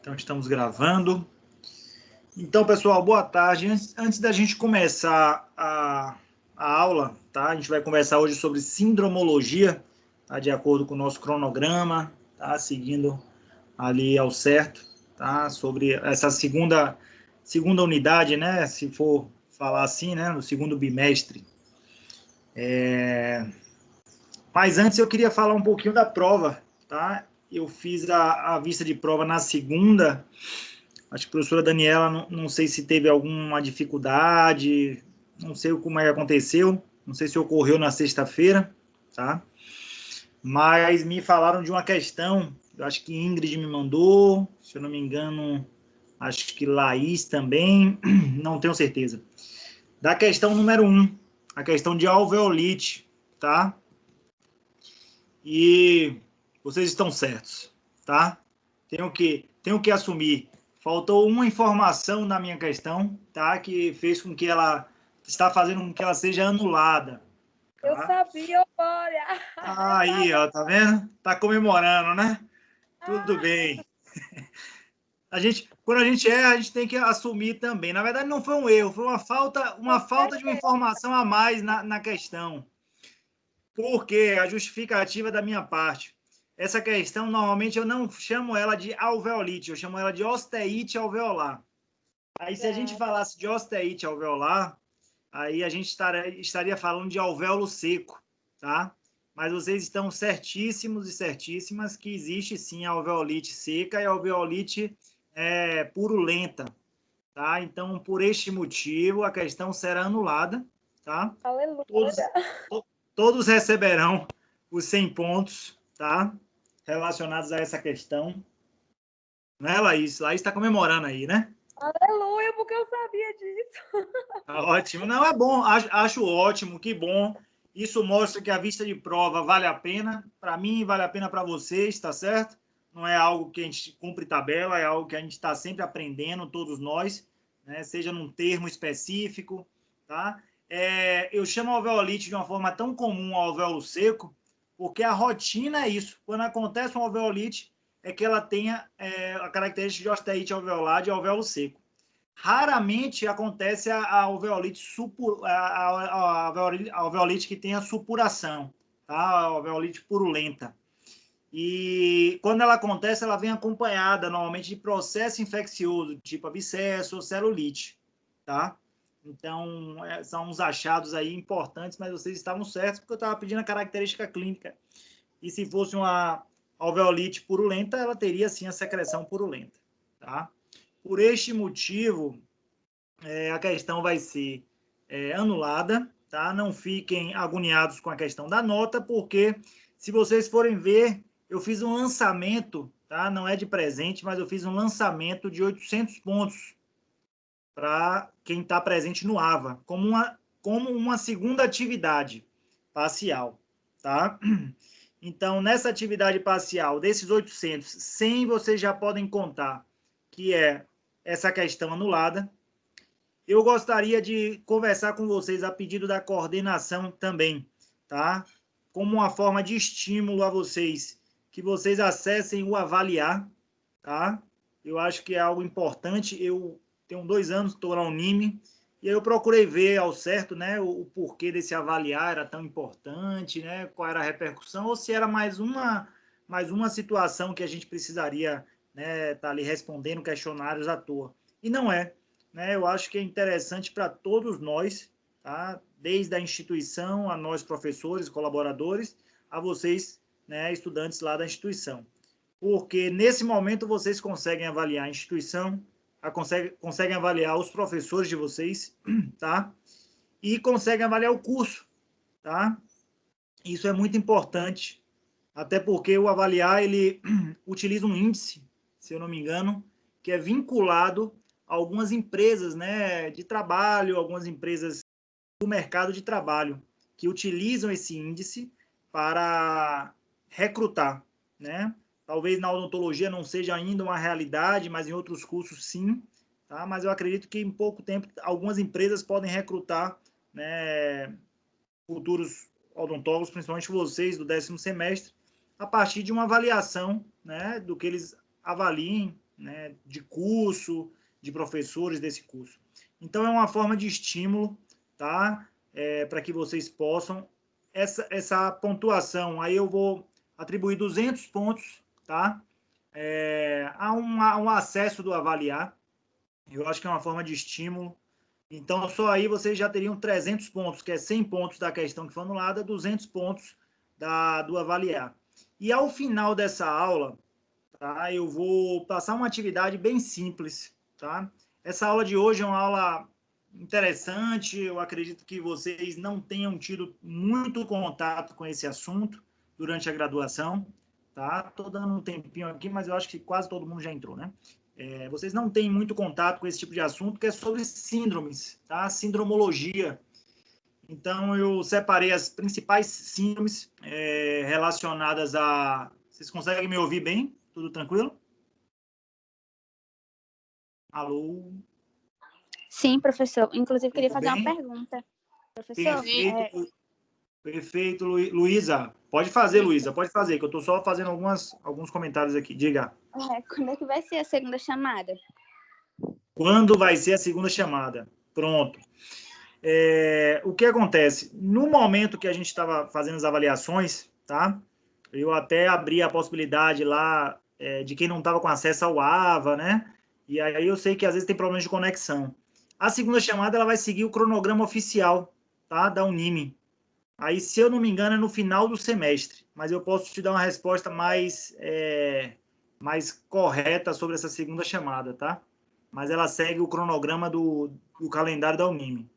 Então, estamos gravando. Então, pessoal, boa tarde. Antes da gente começar a aula, tá? A gente vai conversar hoje sobre sindromologia, tá? De acordo com o nosso cronograma, tá? Seguindo ali ao certo, tá? Sobre essa segunda unidade, né? Se for falar assim, né? No segundo bimestre. Mas antes eu queria falar um pouquinho da prova, tá? Eu fiz a vista de prova na segunda. Acho que a professora Daniela, não sei se teve alguma dificuldade, não sei como é que aconteceu, não sei se ocorreu na sexta-feira, tá? Mas me falaram de uma questão, eu acho que Ingrid me mandou, se eu não me engano, acho que Laís também, não tenho certeza. Da questão número 1, a questão de alveolite, tá? E vocês estão certos, tá? Tenho que assumir. Faltou uma informação na minha questão, tá? Que fez com que ela está fazendo com que ela seja anulada. Eu Tá? sabia, Eufória. Aí, ó, tá vendo? Tá comemorando, né? Tudo bem. Quando a gente erra, a gente tem que assumir também. Na verdade, não foi um erro, foi uma falta de uma informação a mais na questão. Porque a justificativa da minha parte. Essa questão, normalmente, eu não chamo ela de alveolite, eu chamo ela de osteite alveolar. Aí, se a gente falasse de osteite alveolar, aí a gente estaria falando de alvéolo seco, tá? Mas vocês estão certíssimos e certíssimas que existe, sim, a alveolite seca e a alveolite purulenta, tá? Então, por este motivo, a questão será anulada, tá? Aleluia. Todos receberão os 100 pontos, tá? Relacionados a essa questão. Não é, Laís? Laís está comemorando aí, né? Aleluia, porque eu sabia disso. Tá ótimo. Não, é bom. Acho ótimo, que bom. Isso mostra que a vista de prova vale a pena. Para mim, vale a pena para vocês, tá certo? Não é algo que a gente cumpre tabela, é algo que a gente está sempre aprendendo, todos nós, né? Seja num termo específico, tá? Eu chamo a alveolite de uma forma tão comum ao alvéolo seco, porque a rotina é isso. Quando acontece uma alveolite, é que ela tenha a característica de osteite alveolar de alvéolo seco. Raramente acontece a alveolite, a alveolite que tem a supuração, tá? A alveolite purulenta. E quando ela acontece, ela vem acompanhada normalmente de processo infeccioso, tipo abscesso ou celulite, tá? Então, são uns achados aí importantes, mas vocês estavam certos, porque eu estava pedindo a característica clínica. E se fosse uma alveolite purulenta, ela teria, sim, a secreção purulenta, tá? Por este motivo, a questão vai ser anulada, tá? Não fiquem agoniados com a questão da nota, porque se vocês forem ver, eu fiz um lançamento, tá? Não é de presente, mas eu fiz um lançamento de 800 pontos para quem está presente no AVA, como uma segunda atividade parcial, tá? Então, nessa atividade parcial, desses 800, 100 vocês já podem contar que é essa questão anulada. Eu gostaria de conversar com vocês a pedido da coordenação também, tá? Como uma forma de estímulo a vocês, que vocês acessem o Avaliar, tá? Eu acho que é algo importante. Eu tenho 2 anos, estou na Unime, e aí eu procurei ver ao certo, né, o porquê desse Avaliar era tão importante, né, qual era a repercussão, ou se era mais uma situação que a gente precisaria, né, estar ali respondendo questionários à toa. E não é, né? Eu acho que é interessante para todos nós, tá? Desde a instituição, a nós professores, colaboradores, a vocês, né, estudantes lá da instituição. Porque nesse momento vocês conseguem avaliar a instituição, conseguem avaliar os professores de vocês, tá? E conseguem avaliar o curso, tá? Isso é muito importante, até porque o avaliar, ele utiliza um índice, se eu não me engano, que é vinculado a algumas empresas, né, de trabalho, algumas empresas do mercado de trabalho, que utilizam esse índice para recrutar, né? Talvez na odontologia não seja ainda uma realidade, mas em outros cursos sim, tá? Mas eu acredito que em pouco tempo algumas empresas podem recrutar, né, futuros odontólogos, principalmente vocês do 10º semestre, a partir de uma avaliação, né, do que eles avaliem, né, de curso, de professores desse curso. Então, é uma forma de estímulo, tá? Para que vocês possam... Essa pontuação, aí eu vou atribuir 200 pontos, tá? A um acesso do avaliar. Eu acho que é uma forma de estímulo. Então, só aí vocês já teriam 300 pontos, que é 100 pontos da questão que foi anulada, 200 pontos do avaliar. E ao final dessa aula, tá, eu vou passar uma atividade bem simples, tá? Essa aula de hoje é uma aula interessante, eu acredito que vocês não tenham tido muito contato com esse assunto durante a graduação, tá? Estou dando um tempinho aqui, mas eu acho que quase todo mundo já entrou, né? Vocês não têm muito contato com esse tipo de assunto, que é sobre síndromes, tá? Sindromologia. Então, eu separei as principais síndromes relacionadas a... Vocês conseguem me ouvir bem? Tudo tranquilo? Alô? Sim, professor. Inclusive, queria Tudo fazer uma bem? pergunta. Professor, Perfeito, perfeito, Luísa. Pode fazer, Luísa, pode fazer, que eu estou só fazendo alguns comentários aqui. Diga. quando é que vai ser a segunda chamada? Quando vai ser a segunda chamada? Pronto. O que acontece? No momento que a gente estava fazendo as avaliações, tá? Eu até abri a possibilidade lá de quem não estava com acesso ao AVA, né? E aí eu sei que às vezes tem problemas de conexão. A segunda chamada ela vai seguir o cronograma oficial, tá? Da Unime. Aí, se eu não me engano, é no final do semestre. Mas eu posso te dar uma resposta mais correta sobre essa segunda chamada, tá? Mas ela segue o cronograma do calendário da Unime.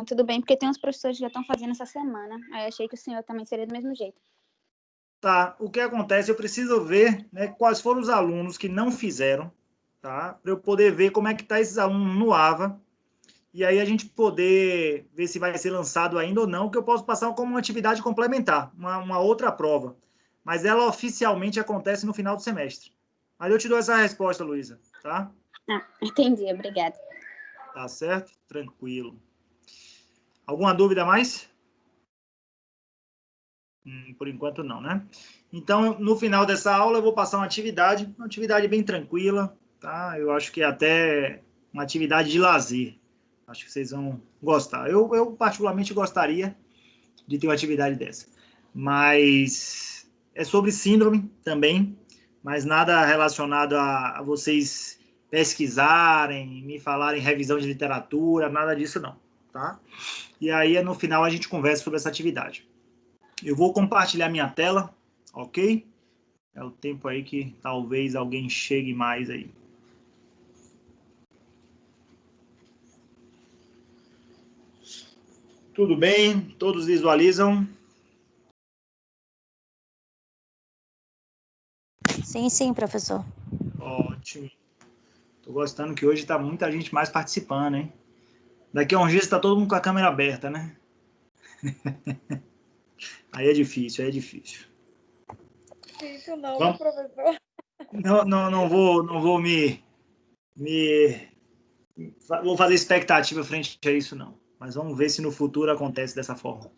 Tudo bem, porque tem uns professores que já estão fazendo essa semana. Aí eu achei que o senhor também seria do mesmo jeito. Tá, o que acontece, eu preciso ver, né, quais foram os alunos que não fizeram, tá? Para eu poder ver como é que tá esses alunos no AVA, e aí a gente poder ver se vai ser lançado ainda ou não, que eu posso passar como uma atividade complementar, uma outra prova. Mas ela oficialmente acontece no final do semestre. Mas eu te dou essa resposta, Luísa, tá? Entendi, obrigada. Tá certo? Tranquilo. Alguma dúvida a mais? Por enquanto não, né? Então, no final dessa aula, eu vou passar uma atividade bem tranquila, tá? Eu acho que é até uma atividade de lazer. Acho que vocês vão gostar. Eu particularmente gostaria de ter uma atividade dessa. Mas é sobre síndrome também, mas nada relacionado a vocês pesquisarem, me falarem revisão de literatura, nada disso não, tá? E aí, no final, a gente conversa sobre essa atividade. Eu vou compartilhar minha tela, ok? É o tempo aí que talvez alguém chegue mais aí. Tudo bem? Todos visualizam? Sim, professor. Ótimo. Estou gostando que hoje está muita gente mais participando, hein? Daqui a uns dias está todo mundo com a câmera aberta, né? Aí é difícil, aí é difícil. Isso não, Vamos... professor. Não vou vou fazer expectativa frente a isso, não. Mas vamos ver se no futuro acontece dessa forma.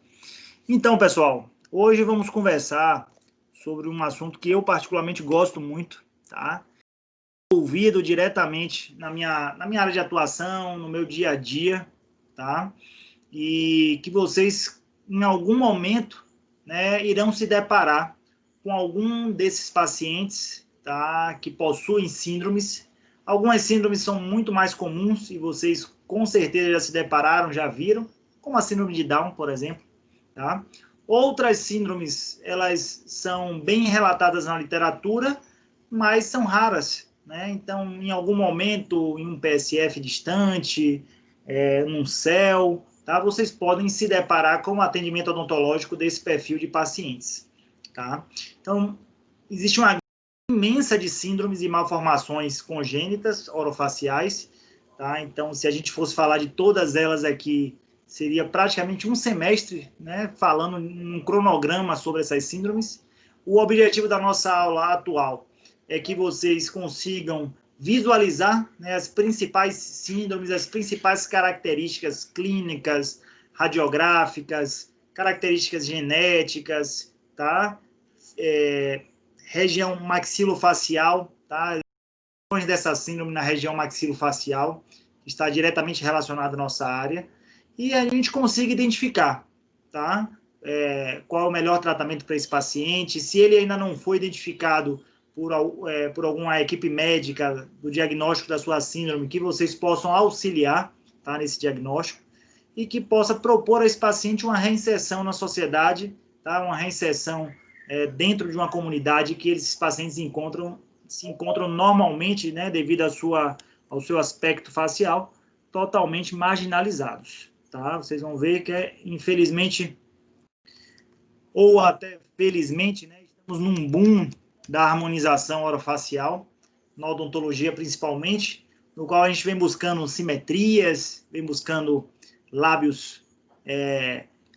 Então, pessoal, hoje vamos conversar sobre um assunto que eu particularmente gosto muito, tá? Envolvido diretamente na minha área de atuação, no meu dia a dia, tá? E que vocês, em algum momento, né, irão se deparar com algum desses pacientes, tá? Que possuem síndromes. Algumas síndromes são muito mais comuns e vocês com certeza já se depararam, já viram, como a síndrome de Down, por exemplo, tá? Outras síndromes, elas são bem relatadas na literatura, mas são raras, né? Então, em algum momento, em um PSF distante, num CEL, tá? Vocês podem se deparar com o atendimento odontológico desse perfil de pacientes, tá? Então, existe uma imensa de síndromes e malformações congênitas orofaciais, tá? Então, se a gente fosse falar de todas elas aqui, seria praticamente um semestre, né, falando num cronograma sobre essas síndromes. O objetivo da nossa aula atual é que vocês consigam visualizar, né, as principais síndromes, as principais características clínicas, radiográficas, características genéticas, tá? Região maxilofacial, tá? manifestações dessa síndrome na região maxilofacial, que está diretamente relacionada à nossa área, e a gente consiga identificar, tá? Qual é o melhor tratamento para esse paciente. Se ele ainda não foi identificado por alguma equipe médica do diagnóstico da sua síndrome, que vocês possam auxiliar, tá, nesse diagnóstico, e que possa propor a esse paciente uma reinserção na sociedade, tá, uma reinserção dentro de uma comunidade que esses pacientes se encontram normalmente, né, devido ao seu aspecto facial, totalmente marginalizados. Tá? Vocês vão ver que, infelizmente, ou até felizmente, né, estamos num boom da harmonização orofacial, na odontologia principalmente, no qual a gente vem buscando simetrias, vem buscando lábios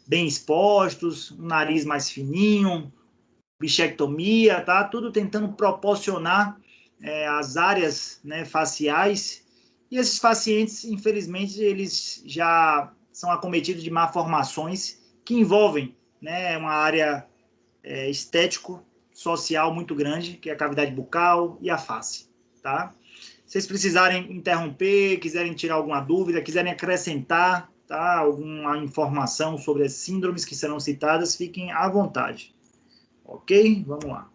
bem expostos, um nariz mais fininho, bichectomia, tá? Tudo tentando proporcionar as áreas, né, faciais. E esses pacientes, infelizmente, eles já são acometidos de malformações que envolvem, né, uma área estético-social muito grande, que é a cavidade bucal e a face, tá? Se vocês precisarem interromper, quiserem tirar alguma dúvida, quiserem acrescentar, tá, alguma informação sobre as síndromes que serão citadas, fiquem à vontade. Ok? Vamos lá.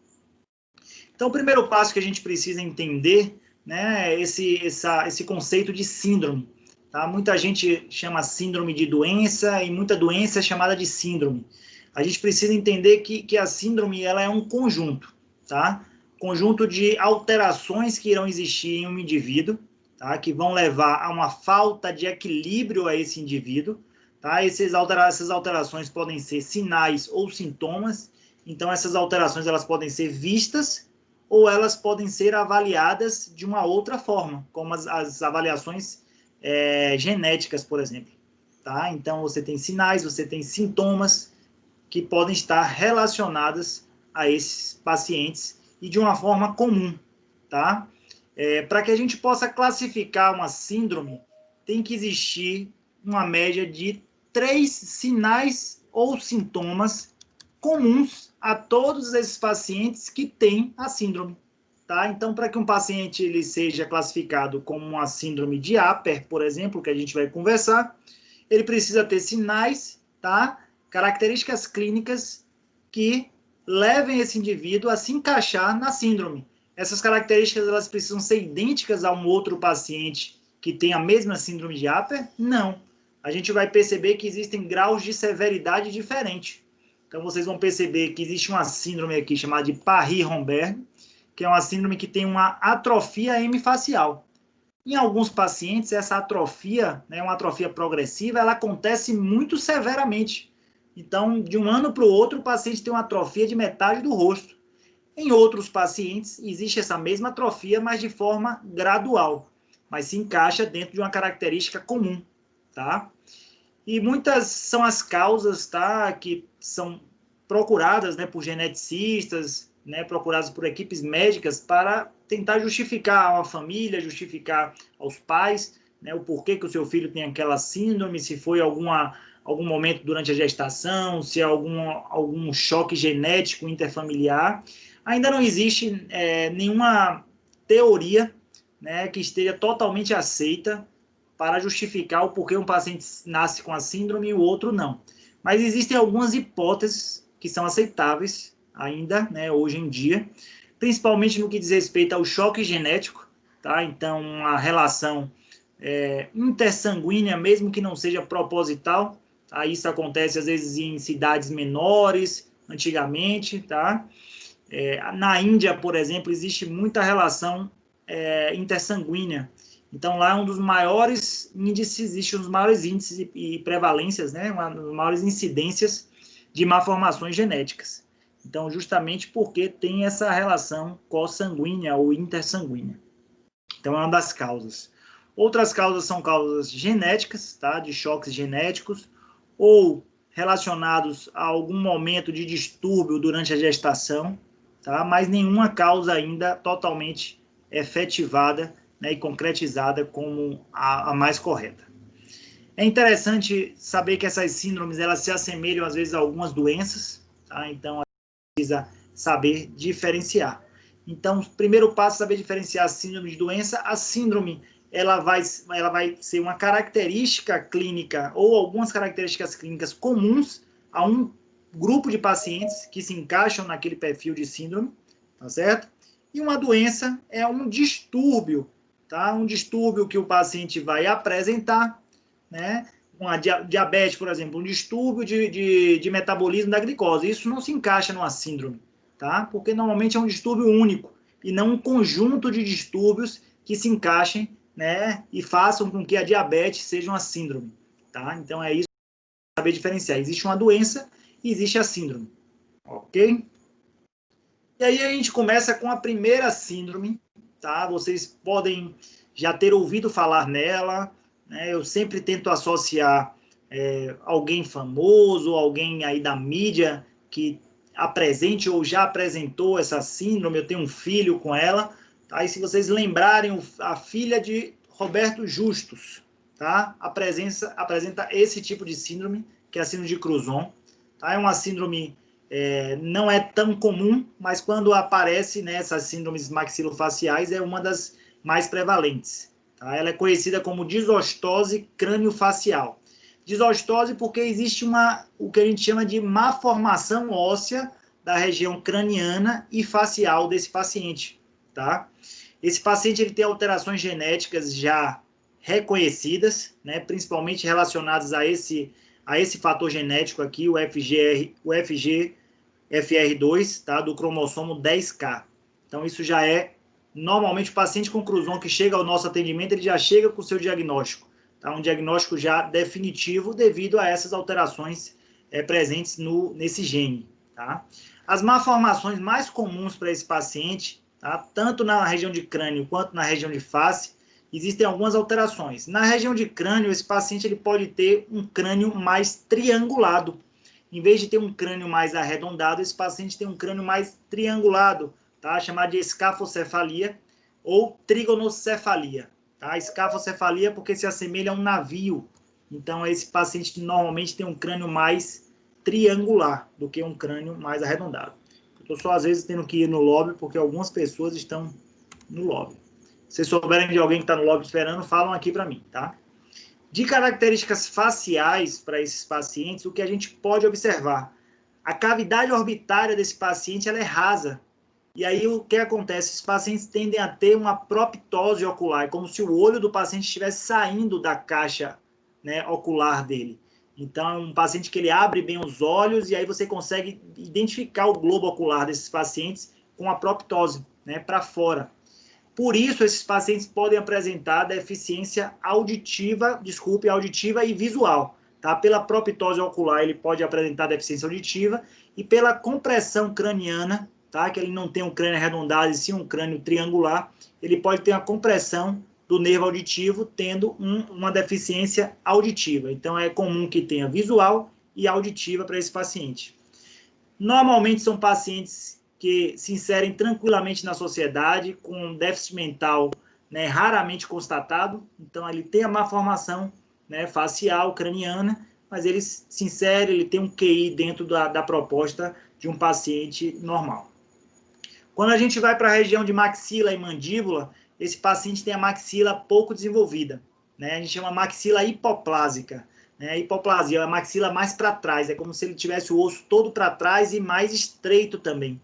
Então, o primeiro passo que a gente precisa entender, né, é esse conceito de síndrome. Tá? Muita gente chama síndrome de doença e muita doença é chamada de síndrome. A gente precisa entender que a síndrome ela é um conjunto, tá? Conjunto de alterações que irão existir em um indivíduo, tá? Que vão levar a uma falta de equilíbrio a esse indivíduo. Tá? Essas alterações podem ser sinais ou sintomas. Então, essas alterações elas podem ser vistas ou elas podem ser avaliadas de uma outra forma, como as avaliações genéticas, por exemplo. Tá? Então, você tem sinais, você tem sintomas que podem estar relacionadas a esses pacientes e de uma forma comum. Tá? Para que a gente possa classificar uma síndrome, tem que existir uma média de 3 sinais ou sintomas comuns a todos esses pacientes que têm a síndrome. Tá? Então, para que um paciente ele seja classificado como uma síndrome de Apert, por exemplo, que a gente vai conversar, ele precisa ter sinais, tá? Características clínicas que levem esse indivíduo a se encaixar na síndrome. Essas características elas precisam ser idênticas a um outro paciente que tem a mesma síndrome de Apert? Não. A gente vai perceber que existem graus de severidade diferentes. Então, vocês vão perceber que existe uma síndrome aqui chamada de Parry-Romberg, que é uma síndrome que tem uma atrofia hemifacial. Em alguns pacientes, essa atrofia, né, uma atrofia progressiva, ela acontece muito severamente. Então, de um ano para o outro, o paciente tem uma atrofia de metade do rosto. Em outros pacientes, existe essa mesma atrofia, mas de forma gradual, mas se encaixa dentro de uma característica comum, tá? E muitas são as causas, tá, que são procuradas, né, por geneticistas, né, procuradas por equipes médicas para tentar justificar a família, justificar aos pais, né, o porquê que o seu filho tem aquela síndrome, se foi algum momento durante a gestação, se é algum choque genético interfamiliar. Ainda não existe nenhuma teoria, né, que esteja totalmente aceita para justificar o porquê um paciente nasce com a síndrome e o outro não. Mas existem algumas hipóteses que são aceitáveis ainda, né, hoje em dia, principalmente no que diz respeito ao choque genético, tá? Então, uma relação intersanguínea, mesmo que não seja proposital, tá? Isso acontece às vezes em cidades menores, antigamente, tá? Na Índia, por exemplo, existe muita relação intersanguínea. Então, lá é um dos maiores índices, existe um dos maiores índices e prevalências, né? Uma das maiores incidências de malformações genéticas. Então, justamente porque tem essa relação consanguínea ou intersanguínea. Então, é uma das causas. Outras causas são causas genéticas, tá? De choques genéticos, ou relacionados a algum momento de distúrbio durante a gestação, tá? Mas nenhuma causa ainda totalmente efetivada, né, e concretizada como a mais correta. É interessante saber que essas síndromes elas se assemelham às vezes a algumas doenças, tá? Então a gente precisa saber diferenciar. Então, o primeiro passo é saber diferenciar a síndrome de doença. A síndrome, ela vai ser uma característica clínica ou algumas características clínicas comuns a um grupo de pacientes que se encaixam naquele perfil de síndrome, tá certo? E uma doença é um distúrbio, tá? Um distúrbio que o paciente vai apresentar, né? Uma diabetes, por exemplo, um distúrbio de metabolismo da glicose. Isso não se encaixa numa síndrome, tá? Porque normalmente é um distúrbio único e não um conjunto de distúrbios que se encaixem, né? E façam com que a diabetes seja uma síndrome, tá? Então é isso, saber diferenciar. Existe uma doença e existe a síndrome, ok? E aí a gente começa com a primeira síndrome, tá? Vocês podem já ter ouvido falar nela, né? Eu sempre tento associar alguém famoso, alguém aí da mídia que apresente ou já apresentou essa síndrome. Eu tenho um filho com ela, tá? E se vocês lembrarem, a filha de Roberto Justus, tá? Apresenta esse tipo de síndrome, que é a síndrome de Cruzon, tá? É uma síndrome não é tão comum, mas quando aparece, né, essas síndromes maxilofaciais é uma das mais prevalentes. Tá? Ela é conhecida como desostose crâniofacial. Desostose porque existe o que a gente chama de má formação óssea da região craniana e facial desse paciente. Tá? Esse paciente ele tem alterações genéticas já reconhecidas, né, principalmente relacionadas a esse fator genético aqui, o FGFR2, tá, do cromossomo 10K. Então, isso já é, normalmente, o paciente com Cruzon que chega ao nosso atendimento, ele já chega com o seu diagnóstico, tá, um diagnóstico já definitivo devido a essas alterações presentes nesse gene. Tá? As malformações mais comuns para esse paciente, tá, tanto na região de crânio quanto na região de face, existem algumas alterações. Na região de crânio, esse paciente ele pode ter um crânio mais triangulado. Em vez de ter um crânio mais arredondado, esse paciente tem um crânio mais triangulado, tá? Chamado de escafocefalia ou trigonocefalia. Tá? Escafocefalia porque se assemelha a um navio. Então, esse paciente normalmente tem um crânio mais triangular do que um crânio mais arredondado. Eu estou só, às vezes, tendo que ir no lobby porque algumas pessoas estão no lobby. Se vocês souberem de alguém que está no lobby esperando, falam aqui para mim, tá? De características faciais para esses pacientes, o que a gente pode observar? A cavidade orbitária desse paciente ela é rasa. E aí o que acontece? Esses pacientes tendem a ter uma proptose ocular, é como se o olho do paciente estivesse saindo da caixa, né, ocular dele. Então, é um paciente que ele abre bem os olhos e aí você consegue identificar o globo ocular desses pacientes com a proptose, né, para fora. Por isso, esses pacientes podem apresentar deficiência auditiva e visual. Tá? Pela proptose ocular, ele pode apresentar deficiência auditiva e pela compressão craniana, tá? Que ele não tem um crânio arredondado e sim um crânio triangular, ele pode ter uma compressão do nervo auditivo, tendo uma deficiência auditiva. Então, é comum que tenha visual e auditiva para esse paciente. Normalmente, são pacientes que se inserem tranquilamente na sociedade, com déficit mental, né, raramente constatado. Então, ele tem a malformação, né, facial, craniana, mas ele se insere, ele tem um QI dentro da proposta de um paciente normal. Quando a gente vai para a região de maxila e mandíbula, esse paciente tem a maxila pouco desenvolvida, né? A gente chama maxila hipoplásica. Hipoplasia é a maxila mais para trás, é como se ele tivesse o osso todo para trás e mais estreito também.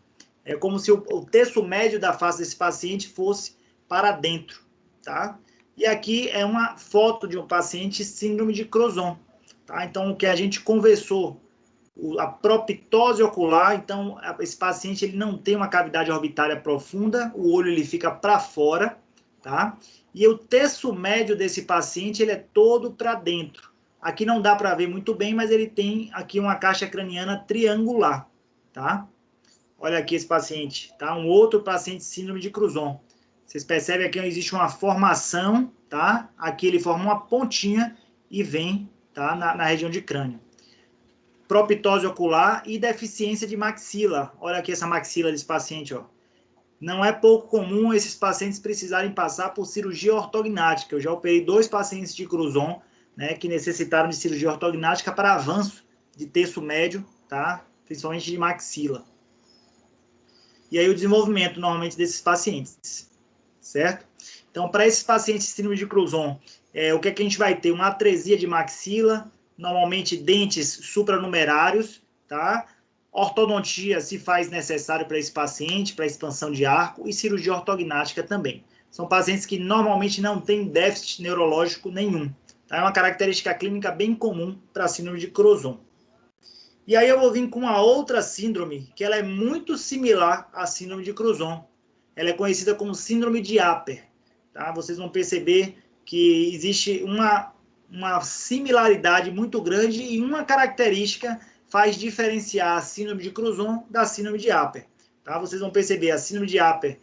É como se o terço médio da face desse paciente fosse para dentro, tá? E aqui é uma foto de um paciente síndrome de Crozon, tá? Então, o que a gente conversou, a proptose ocular, então, esse paciente ele não tem uma cavidade orbitária profunda, o olho ele fica para fora, tá? E o terço médio desse paciente, ele é todo para dentro. Aqui não dá para ver muito bem, mas ele tem aqui uma caixa craniana triangular, tá? Olha aqui esse paciente, tá? Um outro paciente síndrome de Cruzon. Vocês percebem aqui existe uma formação, tá? Aqui ele forma uma pontinha e vem, tá? Na região de crânio. Proptose ocular e deficiência de maxila. Olha aqui essa maxila desse paciente, ó. Não é pouco comum esses pacientes precisarem passar por cirurgia ortognática. Eu já operei 2 pacientes de Cruzon, né, que necessitaram de cirurgia ortognática para avanço de terço médio, tá? Principalmente de maxila. e aí o desenvolvimento, normalmente, desses pacientes, certo? Então, para esses pacientes de síndrome de Crouzon, o que é que a gente vai ter? Uma atresia de maxila, normalmente dentes supranumerários, tá? Ortodontia se faz necessário para esse paciente, para expansão de arco, e cirurgia ortognática também. São pacientes que normalmente não têm déficit neurológico nenhum. Tá? É uma característica clínica bem comum para a síndrome de Crouzon. E aí eu vou vir com uma outra síndrome, que ela é muito similar à síndrome de Crouzon. Ela é conhecida como síndrome de Apert. Tá? Vocês vão perceber que existe uma similaridade muito grande e uma característica faz diferenciar a síndrome de Crouzon da síndrome de Apert. Tá? Vocês vão perceber a síndrome de Apert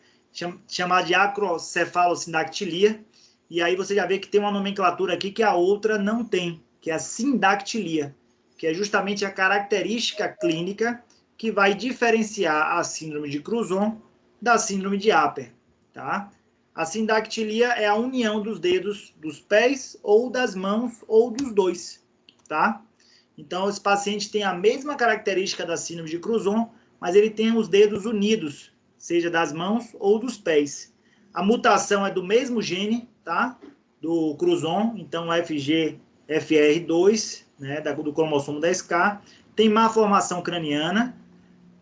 chamada de acrocefalosindactilia, e aí você já vê que tem uma nomenclatura aqui que a outra não tem, que é a sindactilia, que é justamente a característica clínica que vai diferenciar a síndrome de Crouzon da síndrome de Apert. Tá? A sindactilia é a união dos dedos dos pés ou das mãos ou dos dois. Tá? Então, esse paciente tem a mesma característica da síndrome de Crouzon, mas ele tem os dedos unidos, seja das mãos ou dos pés. A mutação é do mesmo gene, tá? Do Crouzon, então FGFR2, né, do cromossomo 10K, tem má formação craniana.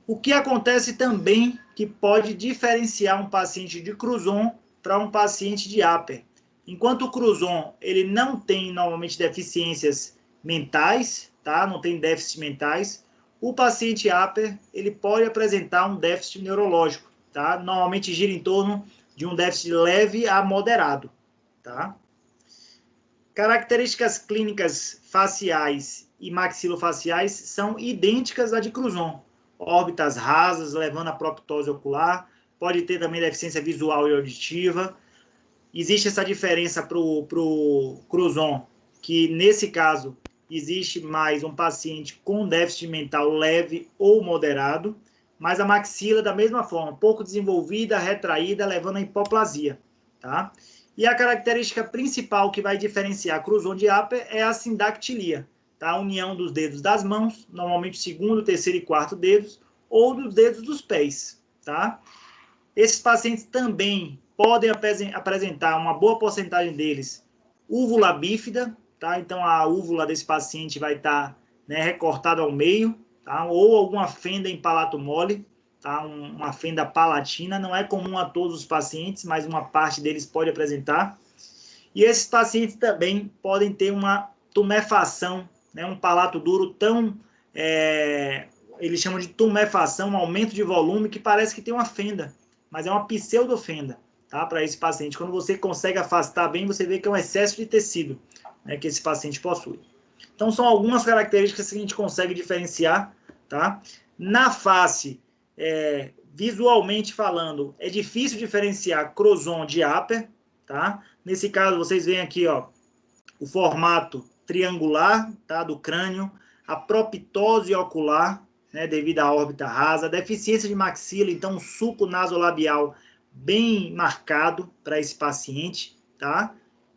O que acontece também que pode diferenciar um paciente de Crouzon para um paciente de Apert. Enquanto o Crouzon, ele não tem normalmente deficiências mentais, tá? Não tem déficits mentais, o paciente Apert, ele pode apresentar um déficit neurológico, tá? Normalmente gira em torno de um déficit leve a moderado, tá? Características clínicas faciais e maxilofaciais são idênticas à de Crouzon. Órbitas rasas, levando a proptose ocular, pode ter também deficiência visual e auditiva. Existe essa diferença para o Crouzon, que nesse caso existe mais um paciente com déficit mental leve ou moderado, mas a maxila da mesma forma, pouco desenvolvida, retraída, levando a hipoplasia, tá? E a característica principal que vai diferenciar Crouzon de Apert é a sindactilia, tá? A união dos dedos das mãos, normalmente segundo, terceiro e quarto dedos, ou dos dedos dos pés, tá? Esses pacientes também podem apresentar, uma boa porcentagem deles, úvula bífida, tá? Então, a úvula desse paciente vai estar, né, recortada ao meio, tá? Ou alguma fenda em palato mole, tá? Uma fenda palatina, não é comum a todos os pacientes, mas uma parte deles pode apresentar. E esses pacientes também podem ter uma tumefação, né? Um palato duro tão... eles chamam de tumefação, um aumento de volume, que parece que tem uma fenda, mas é uma pseudofenda, tá? Para esse paciente. Quando você consegue afastar bem, você vê que é um excesso de tecido, né, que esse paciente possui. Então, são algumas características que a gente consegue diferenciar, tá? Na face, visualmente falando, é difícil diferenciar Crouzon de Apert, tá? Nesse caso, vocês veem aqui, ó, o formato triangular, tá, do crânio, a proptose ocular, né, devido à órbita rasa, deficiência de maxila, então um sulco nasolabial bem marcado para esse paciente, tá?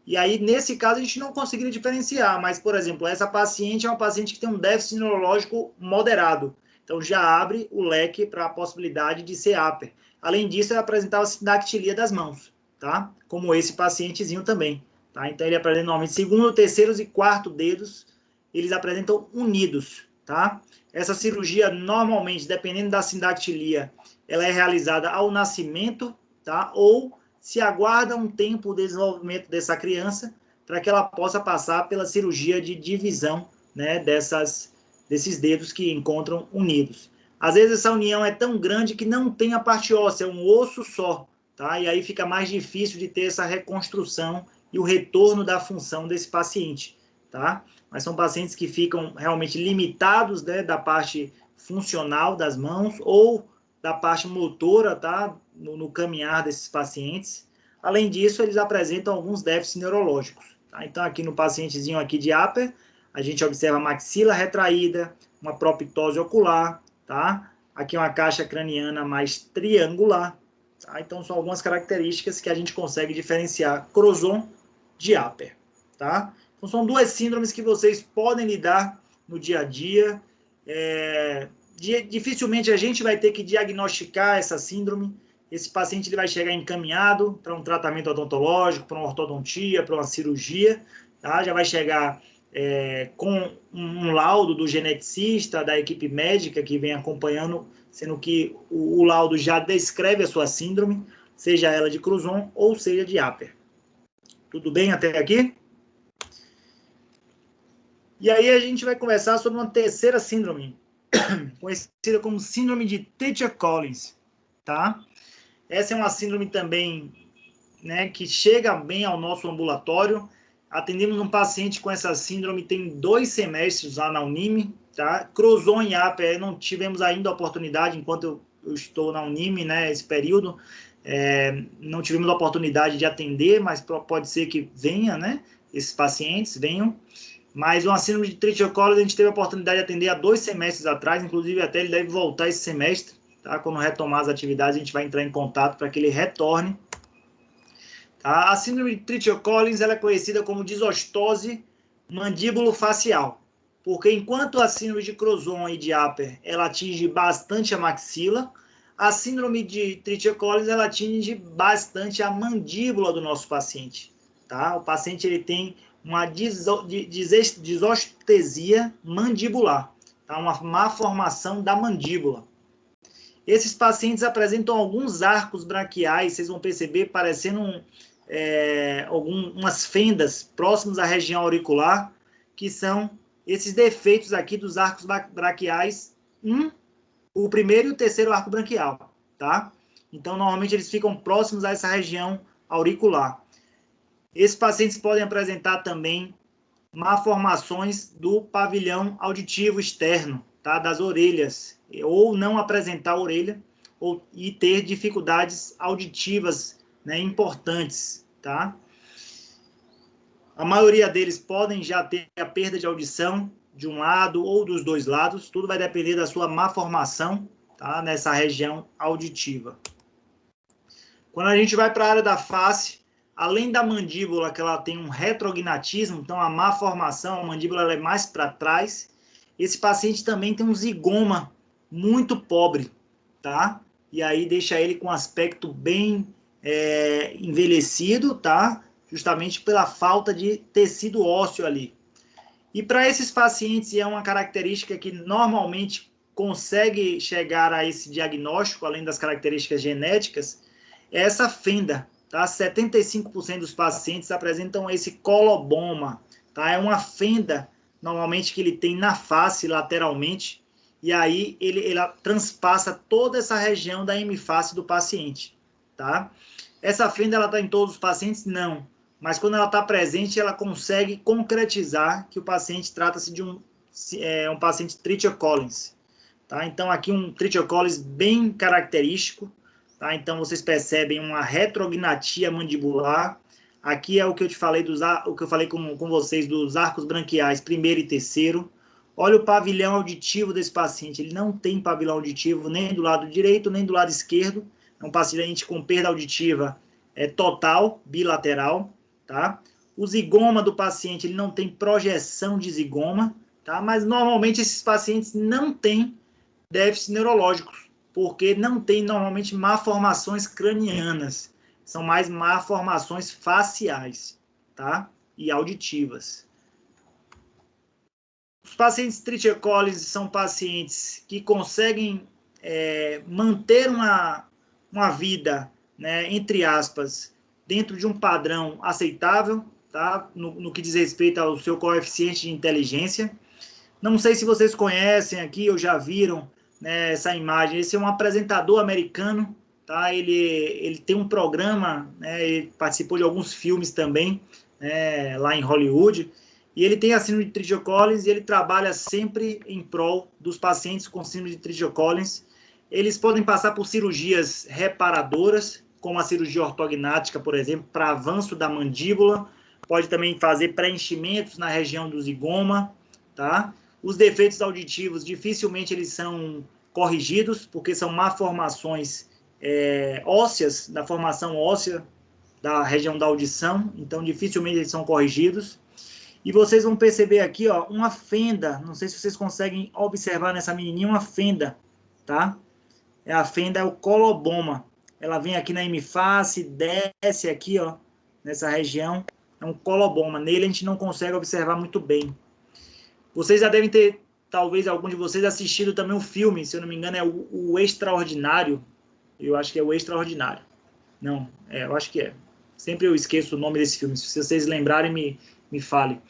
E aí, nesse caso, a gente não conseguiria diferenciar, mas, por exemplo, essa paciente é uma paciente que tem um déficit neurológico moderado, então já abre o leque para a possibilidade de ser Apert. Além disso, ele apresentava sindactilia das mãos, tá? Como esse pacientezinho também, tá? Então, ele apresenta normalmente segundo, terceiros e quarto dedos, eles apresentam unidos, tá? Essa cirurgia, normalmente, dependendo da sindactilia, ela é realizada ao nascimento, tá? Ou se aguarda um tempo o desenvolvimento dessa criança para que ela possa passar pela cirurgia de divisão, né, desses dedos que encontram unidos. Às vezes essa união é tão grande que não tem a parte óssea, é um osso só, tá? E aí fica mais difícil de ter essa reconstrução e o retorno da função desse paciente, tá? Mas são pacientes que ficam realmente limitados, né, da parte funcional das mãos ou da parte motora, tá? No caminhar desses pacientes. Além disso, eles apresentam alguns déficits neurológicos, tá? Então, aqui no pacientezinho aqui de Apert, a gente observa a maxila retraída, uma proptose ocular, tá? Aqui uma caixa craniana mais triangular, tá? Então, são algumas características que a gente consegue diferenciar Crouzon de Apert, tá? Então, são duas síndromes que vocês podem lidar no dia a dia, dificilmente a gente vai ter que diagnosticar essa síndrome. Esse paciente ele vai chegar encaminhado para um tratamento odontológico, para uma ortodontia, para uma cirurgia, tá? Já vai chegar com um laudo do geneticista, da equipe médica que vem acompanhando, sendo que o laudo já descreve a sua síndrome, seja ela de Cruzon ou seja de Apert. Tudo bem até aqui? E aí a gente vai conversar sobre uma terceira síndrome, conhecida como síndrome de Treacher-Collins, tá? Essa é uma síndrome também, né, que chega bem ao nosso ambulatório. Atendemos um paciente com essa síndrome, tem 2 semestres lá na Unime, tá? Cruzon e Apert, não tivemos ainda a oportunidade, enquanto eu estou na Unime, né, esse período, não tivemos a oportunidade de atender, mas pode ser que venha, né, esses pacientes venham. Mas uma síndrome de Treacher-Collins a gente teve a oportunidade de atender há 2 semestres atrás, inclusive até ele deve voltar esse semestre, tá? Quando retomar as atividades, a gente vai entrar em contato para que ele retorne. Tá? A síndrome de Treacher-Collins ela é conhecida como desostose mandíbulo-facial, porque enquanto a síndrome de Cruzon e de Apert ela atinge bastante a maxila, a síndrome de Treacher-Collins ela atinge bastante a mandíbula do nosso paciente. Tá? O paciente ele tem uma desostesia mandibular, tá? Uma má formação da mandíbula. Esses pacientes apresentam alguns arcos braquiais, vocês vão perceber, parecendo algumas fendas próximas à região auricular, que são esses defeitos aqui dos arcos braquiais, o primeiro e o terceiro arco branquial, tá? Então, normalmente, eles ficam próximos a essa região auricular. Esses pacientes podem apresentar também malformações do pavilhão auditivo externo, tá? Das orelhas, ou não apresentar orelha, e ter dificuldades auditivas, né, importantes, tá? A maioria deles podem já ter a perda de audição de um lado ou dos 2 lados, tudo vai depender da sua malformação, tá? Nessa região auditiva. Quando a gente vai para a área da face, além da mandíbula, que ela tem um retrognatismo, então a má formação, a mandíbula ela é mais para trás, esse paciente também tem um zigoma muito pobre, tá? E aí deixa ele com um aspecto bem envelhecido, tá? Justamente pela falta de tecido ósseo ali. E para esses pacientes, é uma característica que normalmente consegue chegar a esse diagnóstico, além das características genéticas, é essa fenda. Tá? 75% dos pacientes apresentam esse coloboma, tá? É uma fenda, normalmente, que ele tem na face, lateralmente, e aí ela transpassa toda essa região da hemiface do paciente, tá? Essa fenda, ela está em todos os pacientes? Não. Mas quando ela está presente, ela consegue concretizar que o paciente trata-se de um paciente Treacher-Collins, tá? Então, aqui um Treacher-Collins bem característico. Tá? Então, vocês percebem uma retrognatia mandibular. Aqui é o que eu te falei, o que eu falei com vocês dos arcos branquiais, primeiro e terceiro. Olha o pavilhão auditivo desse paciente. Ele não tem pavilhão auditivo nem do lado direito, nem do lado esquerdo. É um paciente com perda auditiva total, bilateral. Tá? O zigoma do paciente, ele não tem projeção de zigoma. Tá? Mas, normalmente, esses pacientes não têm déficits neurológicos, porque não tem normalmente malformações cranianas, são mais malformações faciais, tá? E auditivas. Os pacientes Treacher-Collins são pacientes que conseguem manter uma vida, né, entre aspas, dentro de um padrão aceitável, tá? No que diz respeito ao seu coeficiente de inteligência. Não sei se vocês conhecem aqui ou já viram, né, essa imagem. Esse é um apresentador americano, tá? Ele tem um programa, né, ele participou de alguns filmes também, né, lá em Hollywood, e ele tem a síndrome de Treacher-Collins e ele trabalha sempre em prol dos pacientes com síndrome de Treacher-Collins. Eles podem passar por cirurgias reparadoras, como a cirurgia ortognática, por exemplo, para avanço da mandíbula, pode também fazer preenchimentos na região do zigoma, tá? Os defeitos auditivos, dificilmente eles são corrigidos, porque são malformações ósseas, da formação óssea da região da audição, então dificilmente eles são corrigidos. E vocês vão perceber aqui, ó, uma fenda. Não sei se vocês conseguem observar nessa menininha uma fenda, tá? A fenda é o coloboma. Ela vem aqui na hemiface, desce aqui, ó, nessa região. É um coloboma. Nele a gente não consegue observar muito bem. Vocês já devem ter, talvez algum de vocês, assistido também um filme, se eu não me engano, é o Extraordinário. Eu acho que é o Extraordinário. Não, eu acho que é. Sempre eu esqueço o nome desse filme. Se vocês lembrarem, me falem.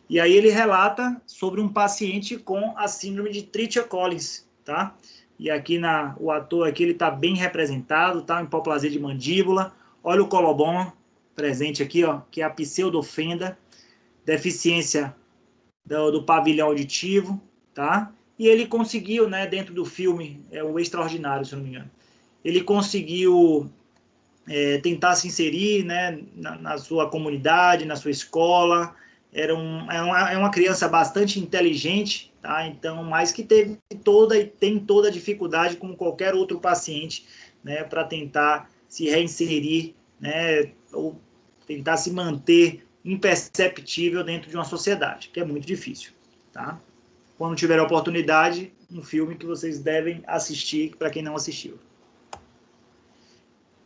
E aí ele relata sobre um paciente com a síndrome de Treacher-Collins, tá? E aqui o ator aqui, ele está bem representado, tá? Hipoplasia de mandíbula. Olha o coloboma presente aqui, ó, que é a pseudofenda, deficiência do pavilhão auditivo, tá? E ele conseguiu, né, dentro do filme, o Extraordinário, se eu não me engano, ele conseguiu tentar se inserir, né, na sua comunidade, na sua escola. É uma criança bastante inteligente, tá? Então, mas que teve toda e tem toda a dificuldade, como qualquer outro paciente, né, para tentar se reinserir, né, ou tentar se manter imperceptível dentro de uma sociedade, que é muito difícil, tá? Quando tiver a oportunidade, um filme que vocês devem assistir, para quem não assistiu.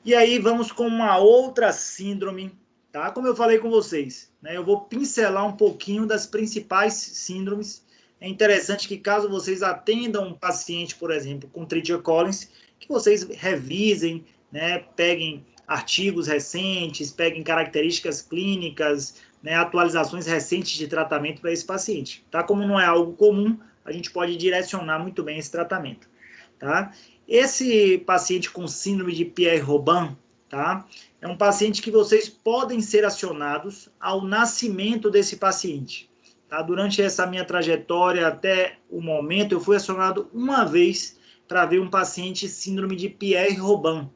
E aí vamos com uma outra síndrome, tá? Como eu falei com vocês, né, eu vou pincelar um pouquinho das principais síndromes. É interessante que caso vocês atendam um paciente, por exemplo, com Treacher-Collins, que vocês revisem, né, peguem artigos recentes, peguem características clínicas, né, atualizações recentes de tratamento para esse paciente, tá? Como não é algo comum, a gente pode direcionar muito bem esse tratamento, tá? Esse paciente com síndrome de Pierre-Robin, tá? É um paciente que vocês podem ser acionados ao nascimento desse paciente, tá? Durante essa minha trajetória até o momento, eu fui acionado uma vez para ver um paciente síndrome de Pierre-Robin,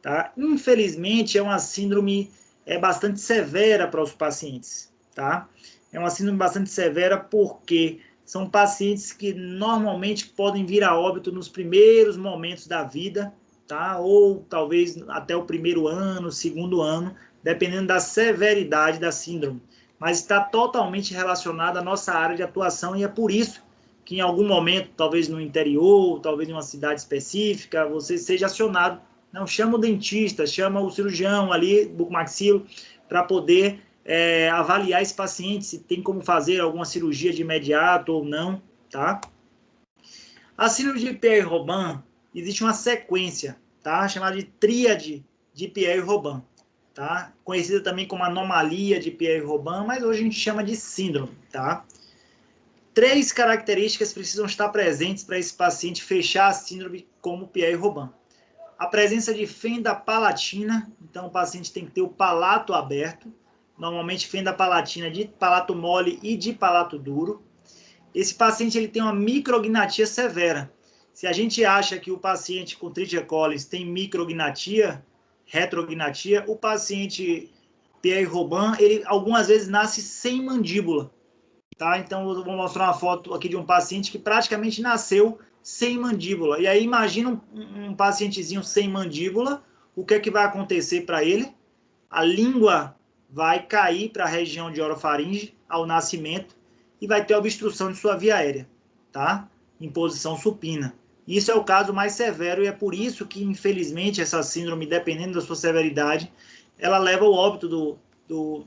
tá? Infelizmente, é uma síndrome bastante severa para os pacientes, tá? É uma síndrome bastante severa porque são pacientes que normalmente podem vir a óbito nos primeiros momentos da vida, tá? Ou talvez até o primeiro ano, segundo ano, dependendo da severidade da síndrome. Mas está totalmente relacionada à nossa área de atuação e é por isso que em algum momento, talvez no interior, talvez em uma cidade específica, você seja acionado. Não, chama o dentista, chama o cirurgião ali, bucomaxilo, para poder avaliar esse paciente, se tem como fazer alguma cirurgia de imediato ou não, tá? A síndrome de Pierre-Robin, existe uma sequência, tá? Chamada de tríade de Pierre-Robin, tá? Conhecida também como anomalia de Pierre-Robin, mas hoje a gente chama de síndrome, tá? 3 características precisam estar presentes para esse paciente fechar a síndrome como Pierre-Robin. A presença de fenda palatina, então o paciente tem que ter o palato aberto, normalmente fenda palatina de palato mole e de palato duro. Esse paciente ele tem uma micrognatia severa. Se a gente acha que o paciente com Treacher-Collins tem micrognatia, retrognatia, o paciente Pierre-Robin, ele algumas vezes nasce sem mandíbula, tá? Então eu vou mostrar uma foto aqui de um paciente que praticamente nasceu sem mandíbula. E aí imagina um pacientezinho sem mandíbula, o que é que vai acontecer para ele? A língua vai cair para a região de orofaringe ao nascimento e vai ter obstrução de sua via aérea, tá? Em posição supina. Isso é o caso mais severo e é por isso que, infelizmente, essa síndrome, dependendo da sua severidade, ela leva ao óbito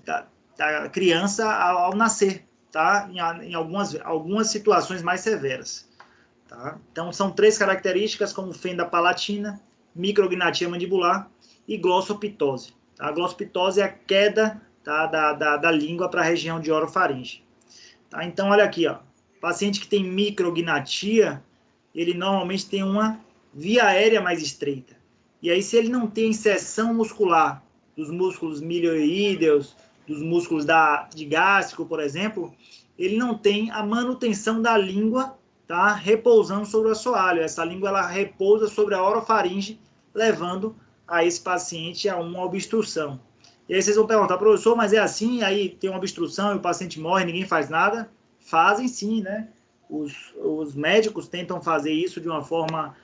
da criança ao nascer, tá? Em algumas situações mais severas. Tá? Então, são 3 características, como fenda palatina, micrognatia mandibular e glossopitose. Tá? A glossopitose é a queda, tá, da língua para a região de orofaringe. Tá? Então, olha aqui, ó. Paciente que tem micrognatia, ele normalmente tem uma via aérea mais estreita. E aí, se ele não tem inserção muscular dos músculos milioídeos, dos músculos de gástrico, por exemplo, ele não tem a manutenção da língua, tá, repousando sobre o assoalho. Essa língua ela repousa sobre a orofaringe, levando a esse paciente a uma obstrução. E aí vocês vão perguntar, professor, mas é assim, aí tem uma obstrução e o paciente morre, ninguém faz nada? Fazem sim, né? Os médicos tentam fazer isso de uma forma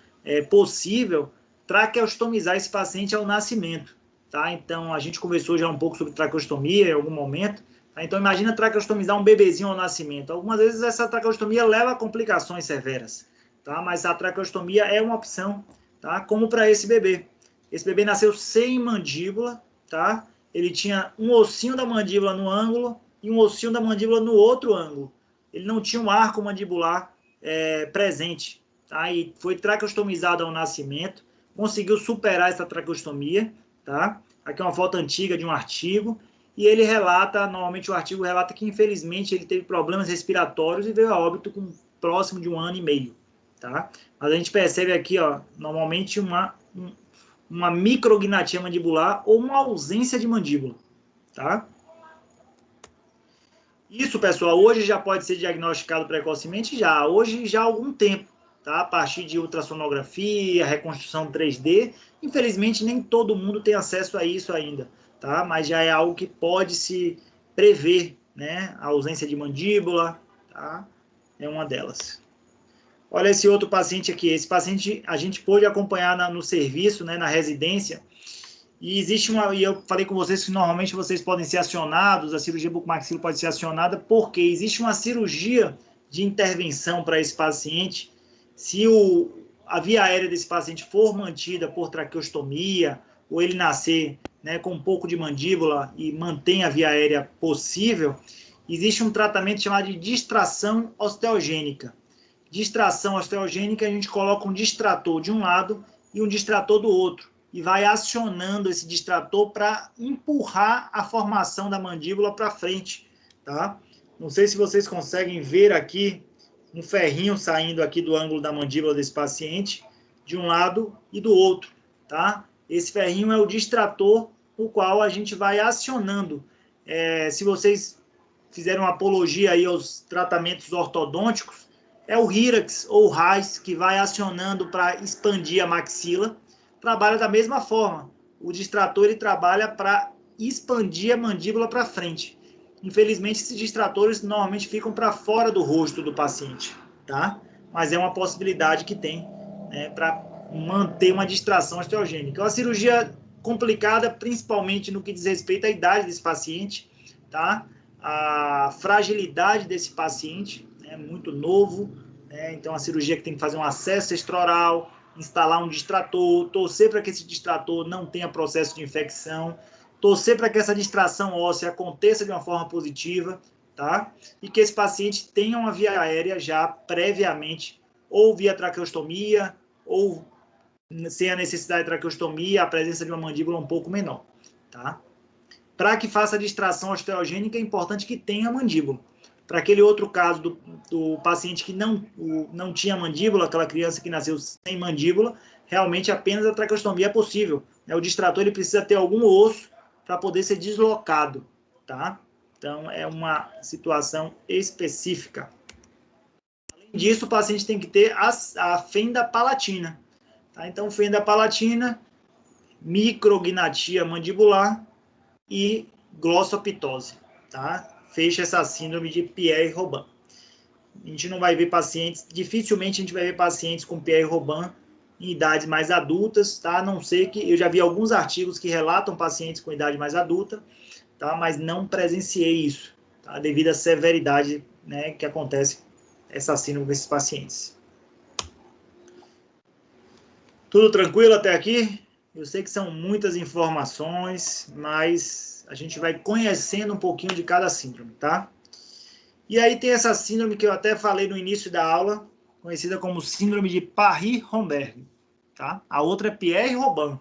possível, traqueostomizar esse paciente ao nascimento, tá? Então, a gente conversou já um pouco sobre traqueostomia em algum momento, Tá? Então, imagina traqueostomizar um bebezinho ao nascimento. Algumas vezes essa traqueostomia leva a complicações severas, tá? Mas a traqueostomia é uma opção, tá? Como para esse bebê. Esse bebê nasceu sem mandíbula, tá? Ele tinha um ossinho da mandíbula no ângulo e um ossinho da mandíbula no outro ângulo. Ele não tinha um arco mandibular presente, tá? E foi traqueostomizado ao nascimento, conseguiu superar essa traqueostomia, tá? Aqui é uma foto antiga de um artigo, e ele relata, normalmente o artigo relata que infelizmente ele teve problemas respiratórios e veio a óbito com próximo de 1 ano e meio, tá? Mas a gente percebe aqui, ó, normalmente uma micrognatia mandibular ou uma ausência de mandíbula, tá? Isso, pessoal, hoje já pode ser diagnosticado precocemente hoje já há algum tempo, tá? A partir de ultrassonografia, reconstrução 3D. Infelizmente, nem todo mundo tem acesso a isso ainda, tá? Mas já é algo que pode se prever, né? A ausência de mandíbula, tá? É uma delas. Olha esse outro paciente aqui. Esse paciente a gente pôde acompanhar no serviço, né, na residência. E existe e eu falei com vocês que normalmente vocês podem ser acionados, a cirurgia bucomaxilo pode ser acionada, porque existe uma cirurgia de intervenção para esse paciente. Se a via aérea desse paciente for mantida por traqueostomia, ou ele nascer, né, com um pouco de mandíbula e mantém a via aérea possível, existe um tratamento chamado de distração osteogênica. Distração osteogênica, a gente coloca um distrator de um lado e um distrator do outro, e vai acionando esse distrator para empurrar a formação da mandíbula para frente, tá? Não sei se vocês conseguem ver aqui um ferrinho saindo aqui do ângulo da mandíbula desse paciente, de um lado e do outro, tá? Esse ferrinho é o distrator, o qual a gente vai acionando. Se vocês fizeram apologia aí aos tratamentos ortodônticos, é o Hyrax ou o RAIS que vai acionando para expandir a maxila. Trabalha da mesma forma. O distrator ele trabalha para expandir a mandíbula para frente. Infelizmente, esses distratores normalmente ficam para fora do rosto do paciente, tá? Mas é uma possibilidade que tem, né, para manter uma distração osteogênica. É uma cirurgia complicada, principalmente no que diz respeito à idade desse paciente, tá? A fragilidade desse paciente é muito novo, né? Então a cirurgia que tem que fazer um acesso extraoral, instalar um distrator, torcer para que esse distrator não tenha processo de infecção, torcer para que essa distração óssea aconteça de uma forma positiva, tá? E que esse paciente tenha uma via aérea já previamente, ou via traqueostomia, ou sem a necessidade de traqueostomia, a presença de uma mandíbula um pouco menor, tá? Para que faça a distração osteogênica, é importante que tenha mandíbula. Para aquele outro caso do paciente que não tinha mandíbula, aquela criança que nasceu sem mandíbula, realmente apenas a traqueostomia é possível. O distrator ele precisa ter algum osso para poder ser deslocado, tá? Então, é uma situação específica. Além disso, o paciente tem que ter a fenda palatina, tá? Então, fenda palatina, micrognatia mandibular e glossopitose, tá? Fecha essa síndrome de Pierre-Robin. A gente não vai ver pacientes, dificilmente a gente vai ver pacientes com Pierre-Robin em idades mais adultas, tá? A não ser que eu já vi alguns artigos que relatam pacientes com idade mais adulta, tá? Mas não presenciei isso, tá? Devido à severidade, né, que acontece essa síndrome com esses pacientes. Tudo tranquilo até aqui? Eu sei que são muitas informações, mas a gente vai conhecendo um pouquinho de cada síndrome, tá? E aí tem essa síndrome que eu até falei no início da aula, conhecida como síndrome de Parry-Romberg, tá? A outra é Pierre-Robin,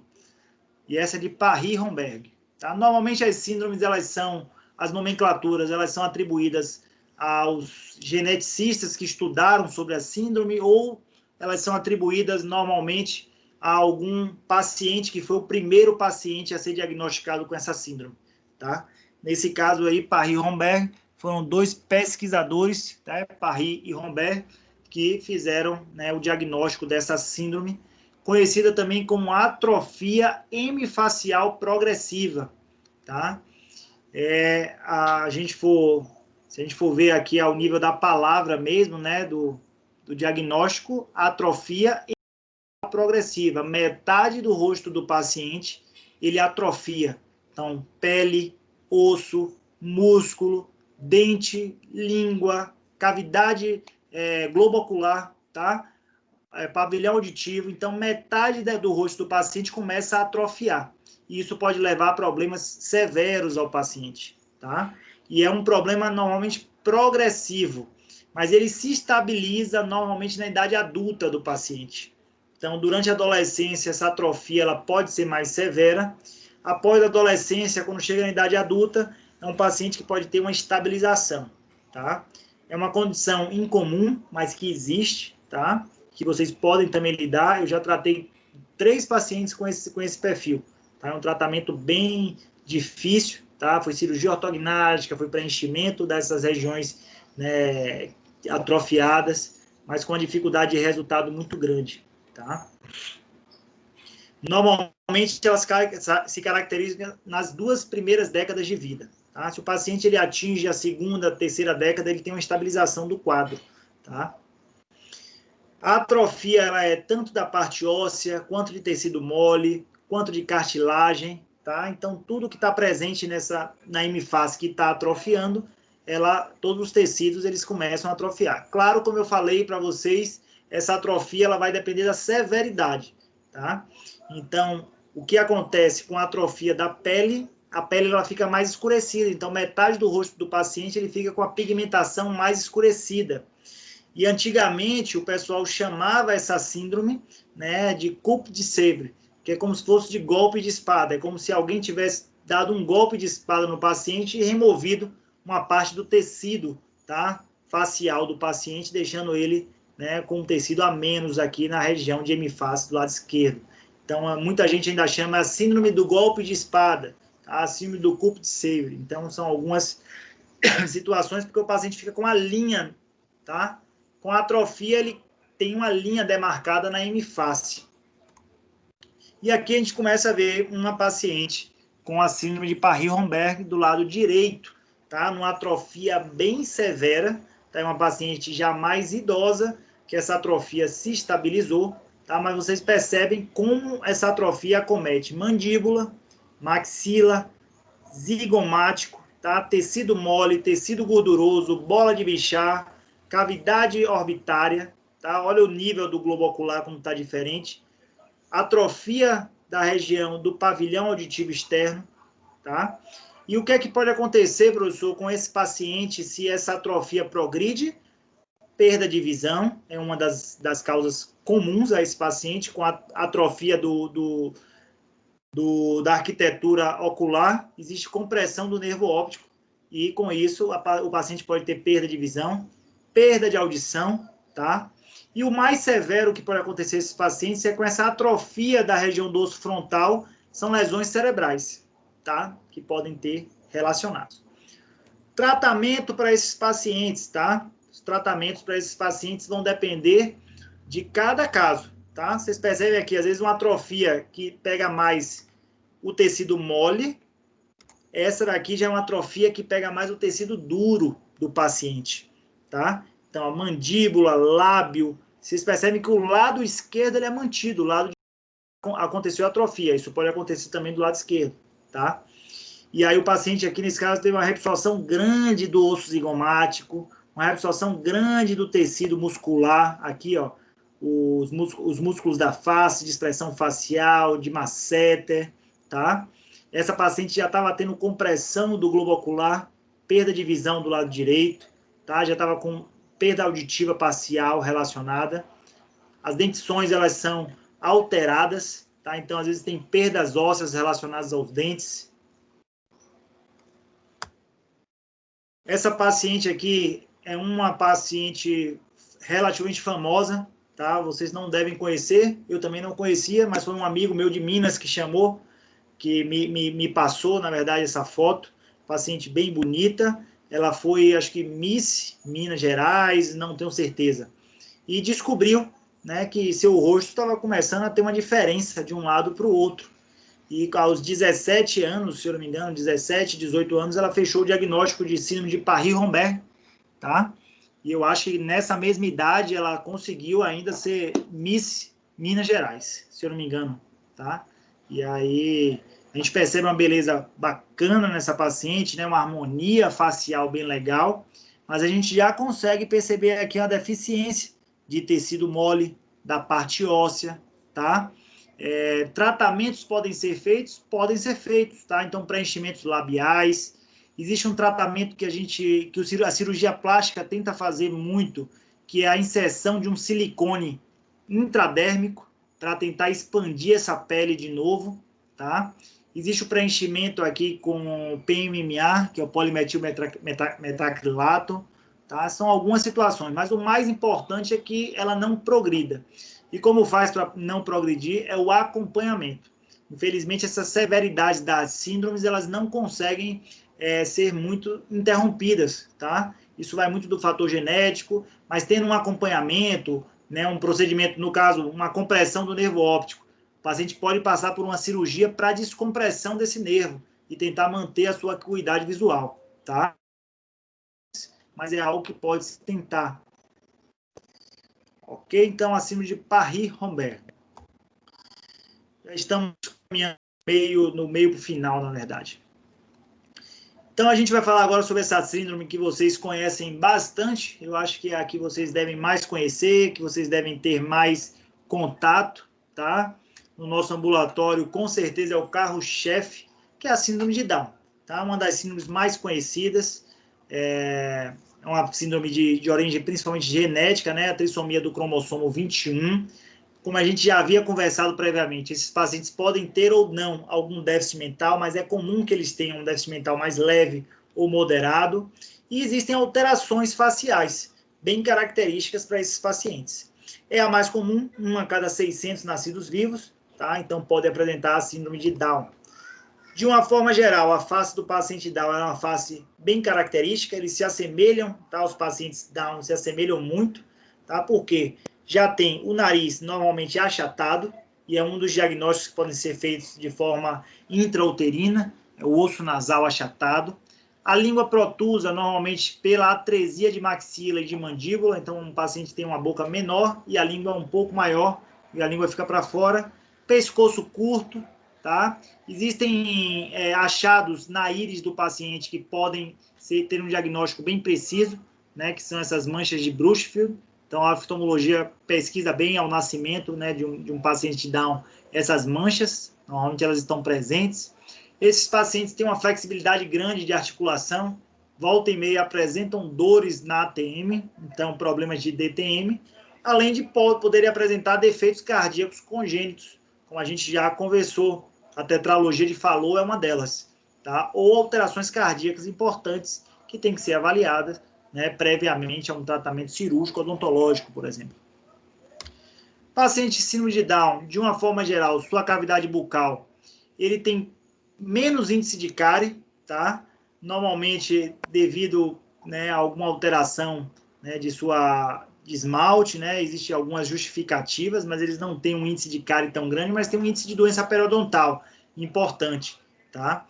e essa é de Parry-Romberg, tá? Normalmente as síndromes, as nomenclaturas, elas são atribuídas aos geneticistas que estudaram sobre a síndrome, ou elas são atribuídas normalmente a algum paciente que foi o primeiro paciente a ser diagnosticado com essa síndrome, tá? Nesse caso aí, Parry-Romberg, foram 2 pesquisadores, tá? Parry e Romberg, que fizeram, né, o diagnóstico dessa síndrome, conhecida também como atrofia hemifacial progressiva, tá? Se a gente for ver aqui ao nível da palavra mesmo, né, do diagnóstico, atrofia progressiva, metade do rosto do paciente ele atrofia. Então, pele, osso, músculo, dente, língua, cavidade globo ocular, tá? Pavilhão auditivo. Então, metade do rosto do paciente começa a atrofiar. E isso pode levar a problemas severos ao paciente, tá? E é um problema normalmente progressivo, mas ele se estabiliza normalmente na idade adulta do paciente. Então, durante a adolescência, essa atrofia ela pode ser mais severa. Após a adolescência, quando chega na idade adulta, é um paciente que pode ter uma estabilização, tá? É uma condição incomum, mas que existe, tá? Que vocês podem também lidar. Eu já tratei 3 pacientes com esse perfil, tá? É um tratamento bem difícil, tá? Foi cirurgia ortognática, foi preenchimento dessas regiões, né, atrofiadas, mas com uma dificuldade de resultado muito grande, tá? Normalmente, elas se caracterizam nas 2 primeiras décadas de vida. Tá? Se o paciente ele atinge a 2ª, 3ª década, ele tem uma estabilização do quadro. Tá? A atrofia ela é tanto da parte óssea, quanto de tecido mole, quanto de cartilagem. Tá? Então, tudo que está presente na hemifase que está atrofiando, todos os tecidos eles começam a atrofiar. Claro, como eu falei para vocês, essa atrofia ela vai depender da severidade. Tá? Então, o que acontece com a atrofia da pele? A pele ela fica mais escurecida, então metade do rosto do paciente ele fica com a pigmentação mais escurecida. E antigamente o pessoal chamava essa síndrome, né, de coupe de sabre, que é como se fosse de golpe de espada, é como se alguém tivesse dado um golpe de espada no paciente e removido uma parte do tecido, tá, facial do paciente, deixando ele, né, com um tecido a menos aqui na região de hemifase do lado esquerdo. Então, muita gente ainda chama a síndrome do golpe de espada, tá? A síndrome do coupe de sabre. Então, são algumas situações porque o paciente fica com a linha, tá? Com a atrofia, ele tem uma linha demarcada na hemifase. E aqui a gente começa a ver uma paciente com a síndrome de Paris-Romberg do lado direito, tá? Numa atrofia bem severa, tá? É uma paciente já mais idosa, que essa atrofia se estabilizou, tá? Mas vocês percebem como essa atrofia acomete mandíbula, maxila, zigomático, tá? Tecido mole, tecido gorduroso, bola de Bichat, cavidade orbitária, tá? Olha o nível do globo ocular como está diferente. Atrofia da região do pavilhão auditivo externo, tá? E o que é que pode acontecer, professor, com esse paciente se essa atrofia progride? Perda de visão é uma das causas comuns a esse paciente, com a atrofia da arquitetura ocular, existe compressão do nervo óptico, e com isso o paciente pode ter perda de visão, perda de audição, tá? E o mais severo que pode acontecer a esses pacientes é com essa atrofia da região do osso frontal, são lesões cerebrais, tá? Que podem ter relacionados. Tratamento para esses pacientes, tá? Os tratamentos para esses pacientes vão depender de cada caso, tá? Vocês percebem aqui, às vezes uma atrofia que pega mais o tecido mole, essa daqui já é uma atrofia que pega mais o tecido duro do paciente, tá? Então, a mandíbula, lábio, vocês percebem que o lado esquerdo ele é mantido, o lado aconteceu a atrofia, isso pode acontecer também do lado esquerdo, tá? E aí o paciente aqui, nesse caso, teve uma reabsorção grande do osso zigomático, uma reabsorção grande do tecido muscular, aqui, ó, os músculos da face, de expressão facial, de masseter, tá? Essa paciente já estava tendo compressão do globo ocular, perda de visão do lado direito, tá? Já estava com perda auditiva parcial relacionada. As dentições, elas são alteradas, tá? Então, às vezes, tem perdas ósseas relacionadas aos dentes. Essa paciente aqui é uma paciente relativamente famosa, tá? Vocês não devem conhecer, eu também não conhecia, mas foi um amigo meu de Minas que chamou, que me passou, na verdade, essa foto. Paciente bem bonita, ela foi, acho que Miss Minas Gerais, não tenho certeza. E descobriu, né, que seu rosto estava começando a ter uma diferença de um lado para o outro. E aos 17 anos, se eu não me engano, 17, 18 anos, ela fechou o diagnóstico de síndrome de Paris-Romberg, tá? E eu acho que nessa mesma idade ela conseguiu ainda ser Miss Minas Gerais, se eu não me engano, tá? E aí A gente percebe uma beleza bacana nessa paciente, né? Uma harmonia facial bem legal, mas a gente já consegue perceber aqui uma deficiência de tecido mole, da parte óssea, tá? Tratamentos podem ser feitos? Podem ser feitos, tá? Então, preenchimentos labiais. Existe um tratamento que a cirurgia plástica tenta fazer muito, que é a inserção de um silicone intradérmico para tentar expandir essa pele de novo, tá? Existe o preenchimento aqui com PMMA, que é o polimetilmetacrilato, tá? São algumas situações, mas o mais importante é que ela não progrida. E como faz para não progredir é o acompanhamento. Infelizmente, essas severidades das síndromes, elas não conseguem ser muito interrompidas, tá? Isso vai muito do fator genético, mas tendo um acompanhamento, né, um procedimento, no caso, uma compressão do nervo óptico, o paciente pode passar por uma cirurgia para descompressão desse nervo e tentar manter a sua acuidade visual, tá? Mas é algo que pode se tentar. Ok? Então, a síndrome de Paris-Rombert. Já estamos caminhando no meio para o final, na verdade. Então, a gente vai falar agora sobre essa síndrome que vocês conhecem bastante. Eu acho que é a que vocês devem mais conhecer, que vocês devem ter mais contato, tá? No nosso ambulatório, com certeza, é o carro-chefe, que é a síndrome de Down, tá? Uma das síndromes mais conhecidas, é uma síndrome de origem principalmente genética, né? A trissomia do cromossomo 21. Como a gente já havia conversado previamente, esses pacientes podem ter ou não algum déficit mental, mas é comum que eles tenham um déficit mental mais leve ou moderado. E existem alterações faciais, bem características para esses pacientes. É a mais comum, 1 a cada 600 nascidos vivos, tá? Então pode apresentar a síndrome de Down. De uma forma geral, a face do paciente Down é uma face bem característica, eles se assemelham, tá? Os pacientes Down se assemelham muito, tá? Porque já tem o nariz normalmente achatado, e é um dos diagnósticos que podem ser feitos de forma intrauterina, é o osso nasal achatado. A língua protusa, normalmente pela atresia de maxila e de mandíbula, então um paciente tem uma boca menor e a língua um pouco maior, e a língua fica para fora. Pescoço curto, tá? Existem achados na íris do paciente que podem ter um diagnóstico bem preciso, né, que são essas manchas de Bruchfeld. Então, a oftalmologia pesquisa bem ao nascimento, né, de um paciente Down essas manchas, normalmente elas estão presentes. Esses pacientes têm uma flexibilidade grande de articulação, volta e meia apresentam dores na ATM, então problemas de DTM, além de poderem apresentar defeitos cardíacos congênitos, como a gente já conversou, a tetralogia de Fallot é uma delas, tá? Ou alterações cardíacas importantes que têm que ser avaliadas, né, previamente a um tratamento cirúrgico odontológico, por exemplo. Paciente síndrome de Down, de uma forma geral, sua cavidade bucal, ele tem menos índice de cárie, tá? Normalmente devido, né, a alguma alteração, né, de esmalte, né? Existem algumas justificativas, mas eles não têm um índice de cárie tão grande, mas tem um índice de doença periodontal importante, tá?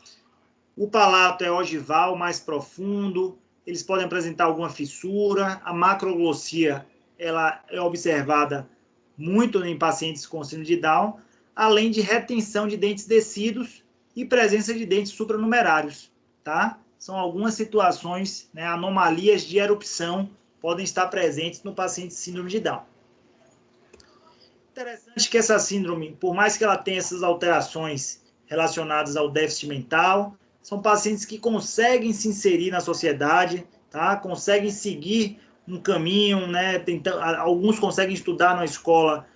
O palato é ogival, mais profundo, eles podem apresentar alguma fissura, a macroglossia ela é observada muito em pacientes com síndrome de Down, além de retenção de dentes descidos e presença de dentes supranumerários, tá? São algumas situações, né, anomalias de erupção podem estar presentes no paciente síndrome de Down. Interessante que essa síndrome, por mais que ela tenha essas alterações relacionadas ao déficit mental, são pacientes que conseguem se inserir na sociedade, tá? Conseguem seguir um caminho, né? Alguns conseguem estudar na escola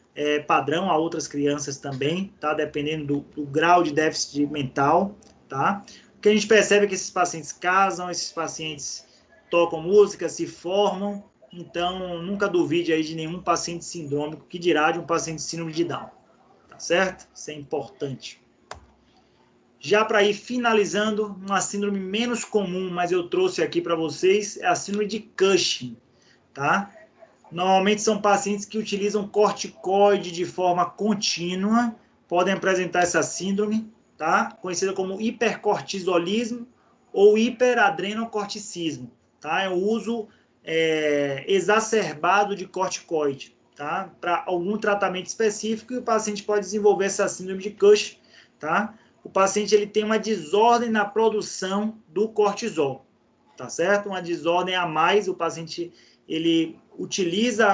padrão, a outras crianças também, tá? Dependendo do grau de déficit mental, tá? O que a gente percebe é que esses pacientes casam, esses pacientes tocam música, se formam, então nunca duvide aí de nenhum paciente sindrômico, que dirá de um paciente síndrome de Down, tá certo? Isso é importante. Já para ir finalizando, uma síndrome menos comum, mas eu trouxe aqui para vocês, é a síndrome de Cushing, tá? Normalmente são pacientes que utilizam corticoide de forma contínua, podem apresentar essa síndrome, tá? Conhecida como hipercortisolismo ou hiperadrenocorticismo, tá? É o uso exacerbado de corticoide, tá? Para algum tratamento específico, e o paciente pode desenvolver essa síndrome de Cushing, tá? o paciente ele tem uma desordem na produção do cortisol, tá certo? Uma desordem a mais, o paciente ele utiliza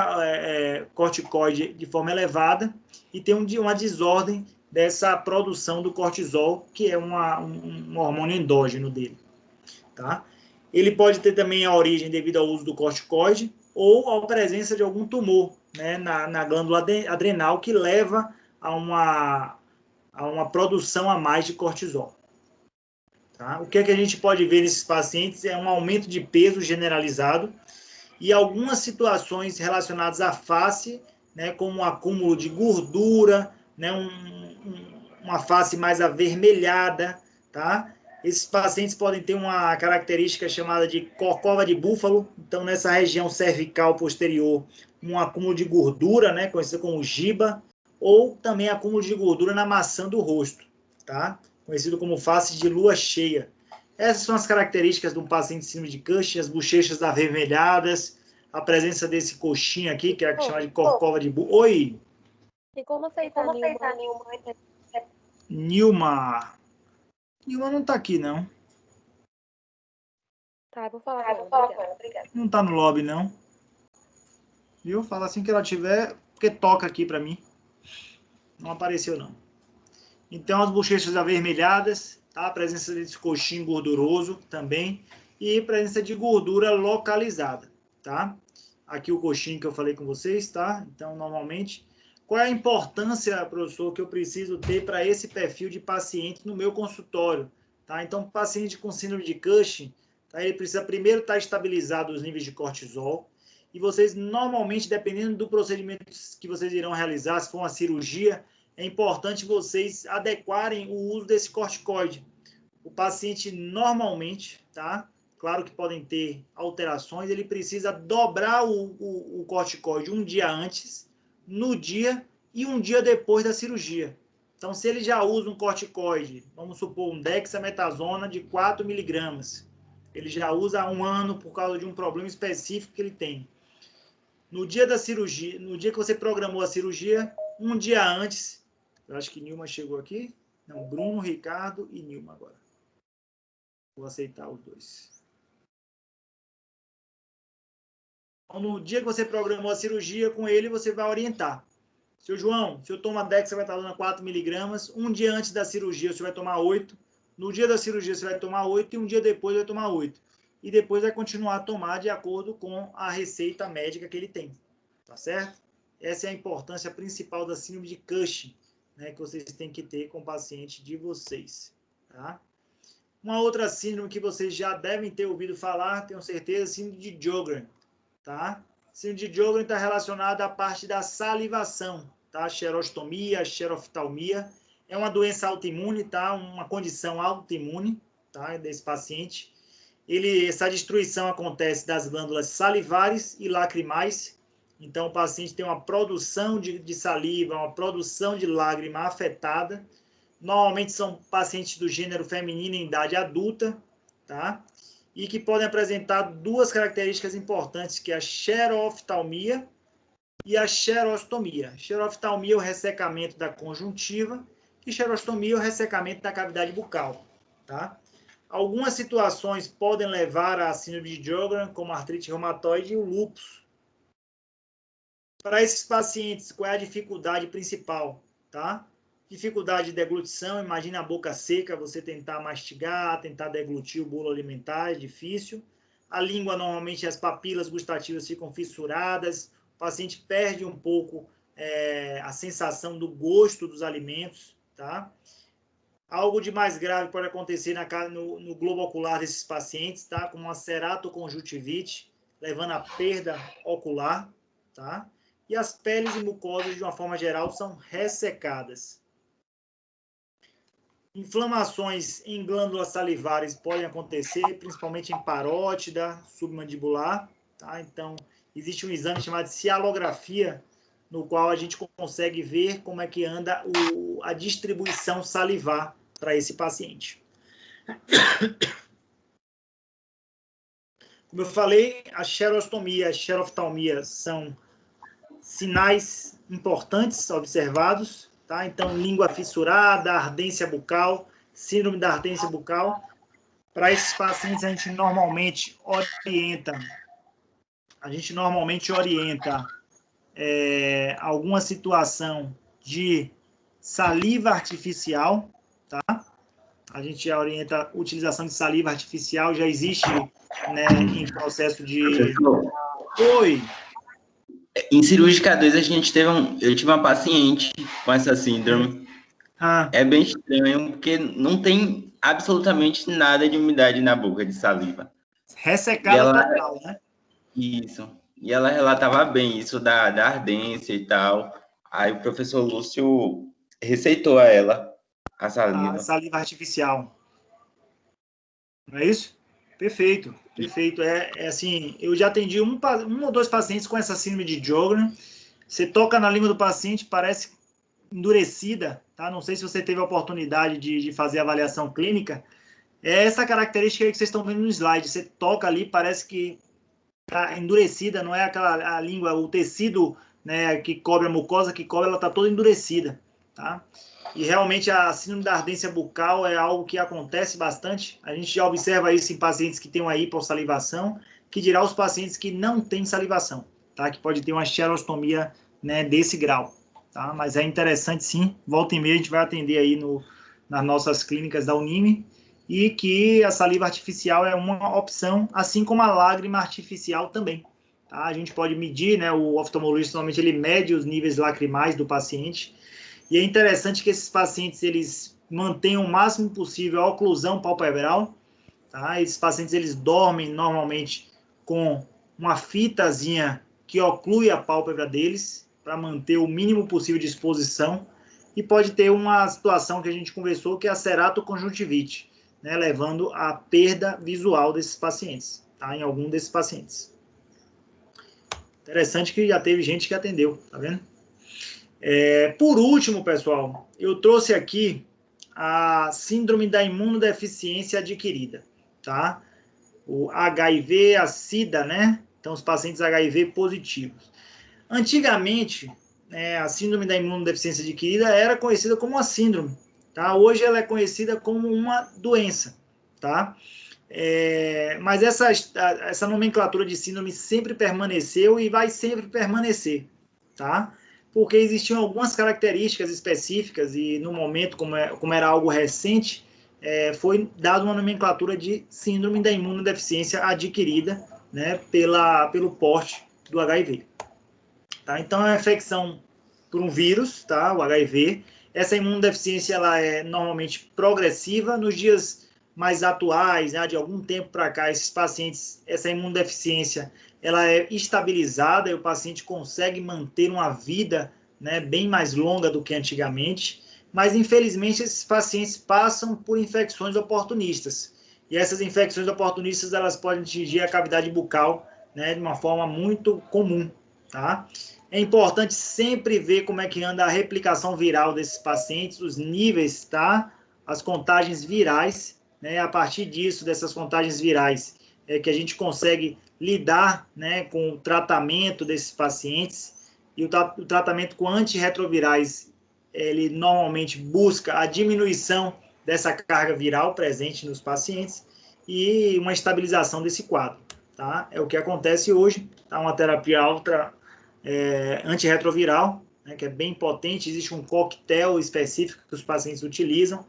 corticoide de forma elevada e tem uma desordem dessa produção do cortisol, que é um hormônio endógeno dele, tá? Ele pode ter também a origem devido ao uso do corticoide ou à presença de algum tumor, né, na glândula adrenal, que leva a uma produção a mais de cortisol. Tá? O que é que a gente pode ver nesses pacientes é um aumento de peso generalizado e algumas situações relacionadas à face, né, como um acúmulo de gordura, né, uma face mais avermelhada, tá? Esses pacientes podem ter uma característica chamada de corcova de búfalo, então nessa região cervical posterior, um acúmulo de gordura, né, conhecido como giba, ou também acúmulo de gordura na maçã do rosto, tá? Conhecido como face de lua cheia. Essas são as características de um paciente de síndrome de Cushing, as bochechas avermelhadas, a presença desse coxinho aqui, que é chamada de corcova de búfalo. Oi! E como aceitar Nilma? Nilma. Nilma não tá aqui, não. Tá, vou falar com ela, obrigada. Não tá no lobby, não. Viu? Fala assim que ela tiver, porque toca aqui para mim. Não apareceu, não. Então, as bochechas avermelhadas, tá? A presença desse coxinho gorduroso também. E presença de gordura localizada, tá? Aqui o coxinho que eu falei com vocês, tá? Então, normalmente, qual é a importância, professor, que eu preciso ter para esse perfil de paciente no meu consultório, tá? Então, paciente com síndrome de Cushing, tá? Ele precisa primeiro estar estabilizado os níveis de cortisol. E vocês, normalmente, dependendo do procedimento que vocês irão realizar, se for uma cirurgia, é importante vocês adequarem o uso desse corticoide. O paciente, normalmente, tá? Claro que podem ter alterações, ele precisa dobrar o corticoide um dia antes, no dia e um dia depois da cirurgia. Então, se ele já usa um corticoide, vamos supor, um dexametasona de 4 miligramas, ele já usa há 1 ano por causa de um problema específico que ele tem. No dia da cirurgia, no dia que você programou a cirurgia, um dia antes, eu acho que Nilma chegou aqui, não, Bruno, Ricardo e Nilma agora. Vou aceitar os dois. Então, no dia que você programou a cirurgia com ele, você vai orientar. Seu João, se eu tomar dexametasona 4 miligramas, um dia antes da cirurgia você vai tomar 8, no dia da cirurgia você vai tomar 8 e um dia depois vai tomar 8. E depois vai continuar a tomar de acordo com a receita médica que ele tem. Tá certo? Essa é a importância principal da síndrome de Cushing, né, que vocês têm que ter com o paciente de vocês. Tá? Uma outra síndrome que vocês já devem ter ouvido falar, tenho certeza, síndrome de Sjögren. Tá? Síndrome de Sjögren está relacionada à parte da salivação, tá? Xerostomia, xeroftalmia. É uma doença autoimune, tá? Uma condição autoimune, tá? Desse paciente. Essa destruição acontece das glândulas salivares e lacrimais. Então, o paciente tem uma produção de saliva, uma produção de lágrima afetada. Normalmente são pacientes do gênero feminino em idade adulta, tá? E que podem apresentar duas características importantes, que é a xeroftalmia e a xerostomia. Xeroftalmia é o ressecamento da conjuntiva e xerostomia é o ressecamento da cavidade bucal, tá? Algumas situações podem levar à síndrome de Sjögren, como a artrite reumatoide e o lúpus. Para esses pacientes, qual é a dificuldade principal, tá? Dificuldade de deglutição, imagina a boca seca, você tentar mastigar, tentar deglutir o bolo alimentar, é difícil. A língua, normalmente, as papilas gustativas ficam fissuradas, o paciente perde um pouco a sensação do gosto dos alimentos, tá? Algo de mais grave pode acontecer no globo ocular desses pacientes, tá? Como uma ceratoconjuntivite, levando à perda ocular, tá? E as peles e mucosas, de uma forma geral, são ressecadas. Inflamações em glândulas salivares podem acontecer, principalmente em parótida, submandibular, tá? Então, existe um exame chamado cialografia, no qual a gente consegue ver como é que anda a distribuição salivar para esse paciente. Como eu falei, a xerostomia e a xeroftalmia são sinais importantes observados, tá? Então, língua fissurada, ardência bucal, síndrome da ardência bucal. Para esses pacientes, a gente normalmente orienta alguma situação de saliva artificial, tá? A gente já orienta a utilização de saliva artificial, já existe, né, em processo de... Professor, Oi, em cirúrgica 2, eu tive uma paciente com essa síndrome. É bem estranho, porque não tem absolutamente nada de umidade na boca de saliva. ressecada total, né? Isso. E ela relatava bem isso da ardência e tal. Aí o professor Lúcio receitou a ela a saliva. A saliva artificial. Não é isso? Perfeito, perfeito. É assim, eu já atendi um ou dois pacientes com essa síndrome de Sjögren. Você toca na língua do paciente, parece endurecida, tá? Não sei se você teve a oportunidade de fazer a avaliação clínica. É essa característica aí que vocês estão vendo no slide. Você toca ali, parece que está endurecida, não é aquela a língua, o tecido, né, que cobre a mucosa, que cobre, ela está toda endurecida, tá? E realmente a síndrome da ardência bucal é algo que acontece bastante. A gente já observa isso em pacientes que têm uma hipossalivação, que dirá os pacientes que não têm salivação, tá? Que pode ter uma xerostomia, né, desse grau, tá? Mas é interessante sim, volta e meia a gente vai atender aí nas nossas clínicas da Unime, e que a saliva artificial é uma opção, assim como a lágrima artificial também, tá? A gente pode medir, né, o oftalmologista normalmente ele mede os níveis lacrimais do paciente, e é interessante que esses pacientes eles mantenham o máximo possível a oclusão palpebral, tá? Esses pacientes eles dormem normalmente com uma fitazinha que oclui a pálpebra deles, para manter o mínimo possível de exposição, e pode ter uma situação que a gente conversou, que é a ceratoconjuntivite, né, levando à perda visual desses pacientes, tá? Em algum desses pacientes. Interessante que já teve gente que atendeu, tá vendo? Por último, pessoal, eu trouxe aqui a síndrome da imunodeficiência adquirida, tá? O HIV, a SIDA, né? Então, os pacientes HIV positivos. Antigamente, a síndrome da imunodeficiência adquirida era conhecida como uma síndrome, tá? Hoje ela é conhecida como uma doença, tá? Mas essa nomenclatura de síndrome sempre permaneceu e vai sempre permanecer, tá? Porque existiam algumas características específicas e no momento, como era algo recente, foi dada uma nomenclatura de síndrome da imunodeficiência adquirida, né, pelo porte do HIV. Tá? Então, é uma infecção por um vírus, tá? O HIV. Essa imunodeficiência ela é normalmente progressiva. Nos dias mais atuais, né, de algum tempo para cá, esses pacientes, essa imunodeficiência ela é estabilizada e o paciente consegue manter uma vida, né, bem mais longa do que antigamente, mas infelizmente esses pacientes passam por infecções oportunistas, e essas infecções oportunistas elas podem atingir a cavidade bucal, né, de uma forma muito comum, tá? É importante sempre ver como é que anda a replicação viral desses pacientes, os níveis, tá? As contagens virais, né? A partir disso, dessas contagens virais, é que a gente consegue lidar, né, com o tratamento desses pacientes, e o tratamento com antirretrovirais, ele normalmente busca a diminuição dessa carga viral presente nos pacientes e uma estabilização desse quadro, tá? É o que acontece hoje, tá? Uma terapia antirretroviral, né, que é bem potente, existe um coquetel específico que os pacientes utilizam.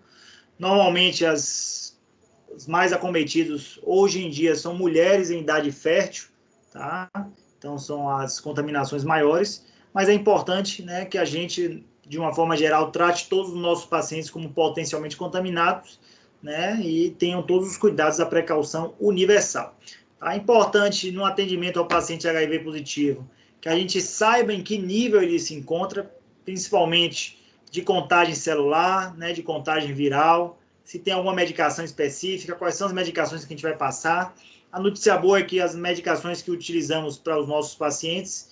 Normalmente, os mais acometidos hoje em dia são mulheres em idade fértil, tá? Então são as contaminações maiores, mas é importante, né, que a gente, de uma forma geral, trate todos os nossos pacientes como potencialmente contaminados, né, e tenham todos os cuidados da precaução universal. Tá? É importante no atendimento ao paciente HIV positivo que a gente saiba em que nível ele se encontra, principalmente de contagem celular, né, de contagem viral, se tem alguma medicação específica, quais são as medicações que a gente vai passar. A notícia boa é que as medicações que utilizamos para os nossos pacientes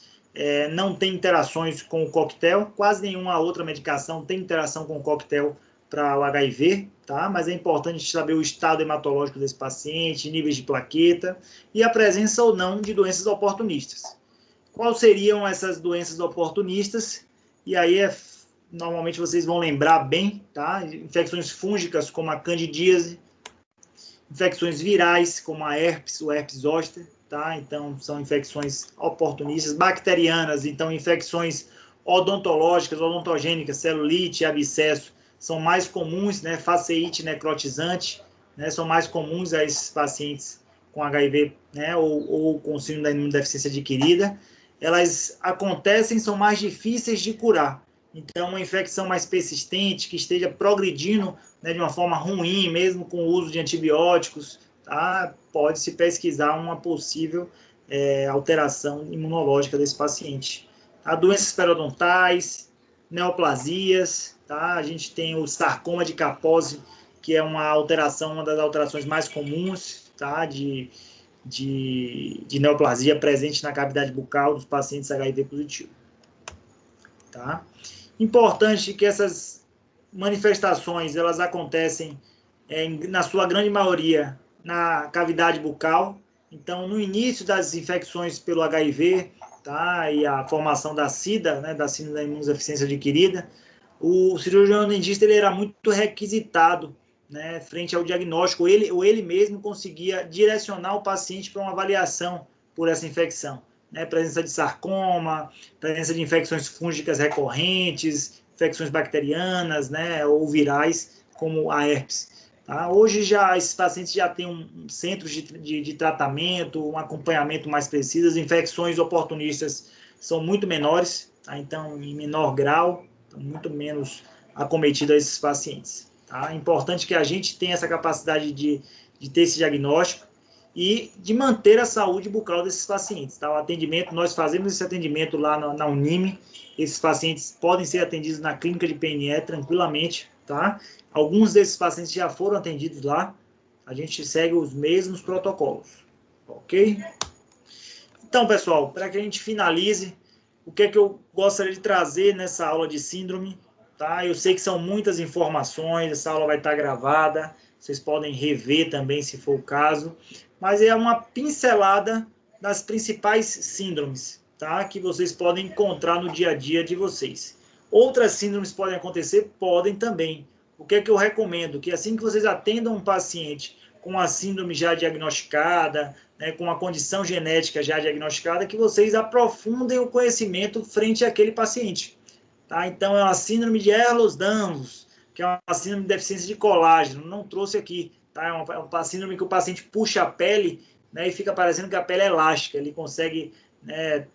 não tem interações com o coquetel, quase nenhuma outra medicação tem interação com o coquetel para o HIV, tá? Mas é importante saber o estado hematológico desse paciente, níveis de plaqueta e a presença ou não de doenças oportunistas. Quais seriam essas doenças oportunistas? E aí é normalmente vocês vão lembrar bem, tá? Infecções fúngicas, como a candidíase, infecções virais, como a herpes, o herpes zoster, tá? Então, são infecções oportunistas. Bacterianas, então, infecções odontológicas, odontogênicas, celulite, abscesso, são mais comuns, né? Faceite necrotizante, né? São mais comuns a esses pacientes com HIV, né? Ou com síndrome da imunodeficiência adquirida. Elas acontecem, são mais difíceis de curar. Então, uma infecção mais persistente, que esteja progredindo, né, de uma forma ruim, mesmo com o uso de antibióticos, tá? Pode-se pesquisar uma possível alteração imunológica desse paciente. Tá? Doenças periodontais, neoplasias, tá? A gente tem o sarcoma de Kaposi, que é uma das alterações mais comuns, tá? de neoplasia presente na cavidade bucal dos pacientes HIV positivo. Tá? Importante que essas manifestações, elas acontecem, na sua grande maioria, na cavidade bucal. Então, no início das infecções pelo HIV, tá? E a formação da SIDA, né? Da síndrome da imunodeficiência adquirida, o cirurgião dentista ele era muito requisitado, né? Frente ao diagnóstico, ou ele mesmo conseguia direcionar o paciente para uma avaliação por essa infecção. Né, presença de sarcoma, presença de infecções fúngicas recorrentes, infecções bacterianas, né, ou virais, como a herpes. Tá? Hoje, esses pacientes já têm um centro de tratamento, um acompanhamento mais preciso, as infecções oportunistas são muito menores, tá? Então, em menor grau, muito menos acometidas esses pacientes. Tá? É importante que a gente tenha essa capacidade de ter esse diagnóstico, e de manter a saúde bucal desses pacientes. Tá? O atendimento, nós fazemos esse atendimento lá na Unime, esses pacientes podem ser atendidos na clínica de PNE tranquilamente, tá? Alguns desses pacientes já foram atendidos lá, a gente segue os mesmos protocolos, ok? Então, pessoal, para que a gente finalize, o que é que eu gostaria de trazer nessa aula de síndrome, tá? Eu sei que são muitas informações, essa aula vai estar gravada, vocês podem rever também, se for o caso, mas é uma pincelada das principais síndromes, tá? Que vocês podem encontrar no dia a dia de vocês. Outras síndromes podem acontecer? Podem também. O que é que eu recomendo? Que assim que vocês atendam um paciente com a síndrome já diagnosticada, né, com uma condição genética já diagnosticada, que vocês aprofundem o conhecimento frente àquele paciente. Tá? Então, é uma síndrome de Ehlers-Danlos, que é uma síndrome de deficiência de colágeno, não trouxe aqui. Tá? É uma síndrome que o paciente puxa a pele, né, e fica parecendo que a pele é elástica, ele consegue, né,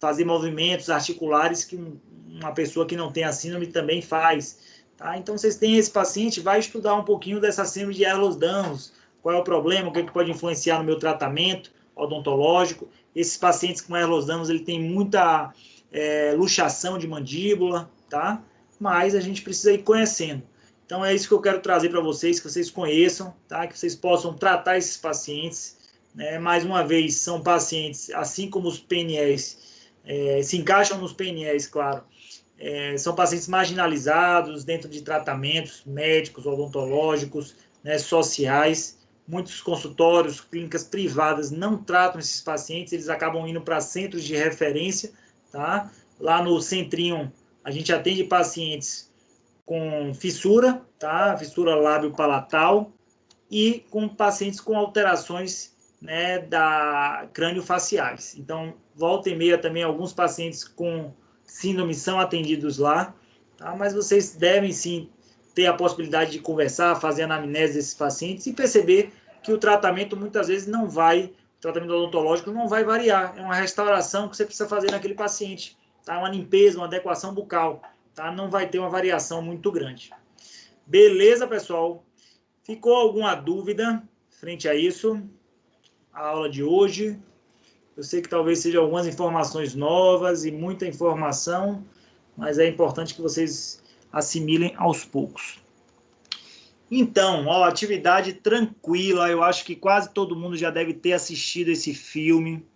fazer movimentos articulares que uma pessoa que não tem a síndrome também faz. Tá? Então, vocês têm esse paciente, vai estudar um pouquinho dessa síndrome de Ehlers-Danlos, qual é o problema, o que pode influenciar no meu tratamento odontológico. Esses pacientes com Ehlers-Danlos, ele tem muita luxação de mandíbula, tá? Mas a gente precisa ir conhecendo. Então, é isso que eu quero trazer para vocês, que vocês conheçam, tá? Que vocês possam tratar esses pacientes. Né? Mais uma vez, são pacientes, assim como os PNEs, se encaixam nos PNEs, claro, são pacientes marginalizados dentro de tratamentos médicos, odontológicos, né, sociais. Muitos consultórios, clínicas privadas não tratam esses pacientes, eles acabam indo para centros de referência, tá? Lá no centrinho, a gente atende pacientes com fissura, tá? Fissura lábio-palatal, e com pacientes com alterações, né, da crânio-faciais. Então, volta e meia também, alguns pacientes com síndrome são atendidos lá, tá? Mas vocês devem sim ter a possibilidade de conversar, fazer anamnese desses pacientes e perceber que o tratamento muitas vezes não vai, o tratamento odontológico não vai variar, é uma restauração que você precisa fazer naquele paciente, tá? Uma limpeza, uma adequação bucal, tá? Não vai ter uma variação muito grande. Beleza, pessoal? Ficou alguma dúvida frente a isso? A aula de hoje? Eu sei que talvez sejam algumas informações novas e muita informação, mas é importante que vocês assimilem aos poucos. Então, ó, atividade tranquila, eu acho que quase todo mundo já deve ter assistido esse filme,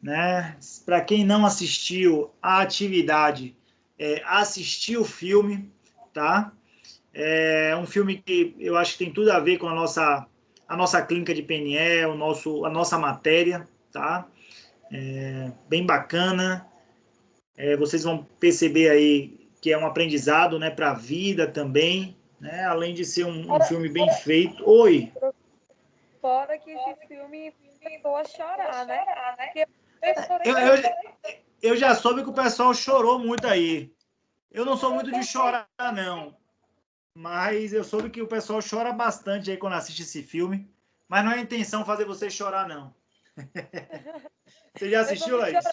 né? Para quem não assistiu a atividade, assistir o filme, tá? É um filme que eu acho que tem tudo a ver com a nossa clínica de PNE, a nossa matéria, tá? Bem bacana. Vocês vão perceber aí que é um aprendizado, né, para a vida também, né? Além de ser um filme bem feito. Oi. Fora que esse filme começou a chorar, né? Eu já soube que o pessoal chorou muito aí. Eu não sou muito de chorar, não. Mas eu soube que o pessoal chora bastante aí quando assiste esse filme. Mas não é a intenção fazer você chorar, não. Você já assistiu, Laís?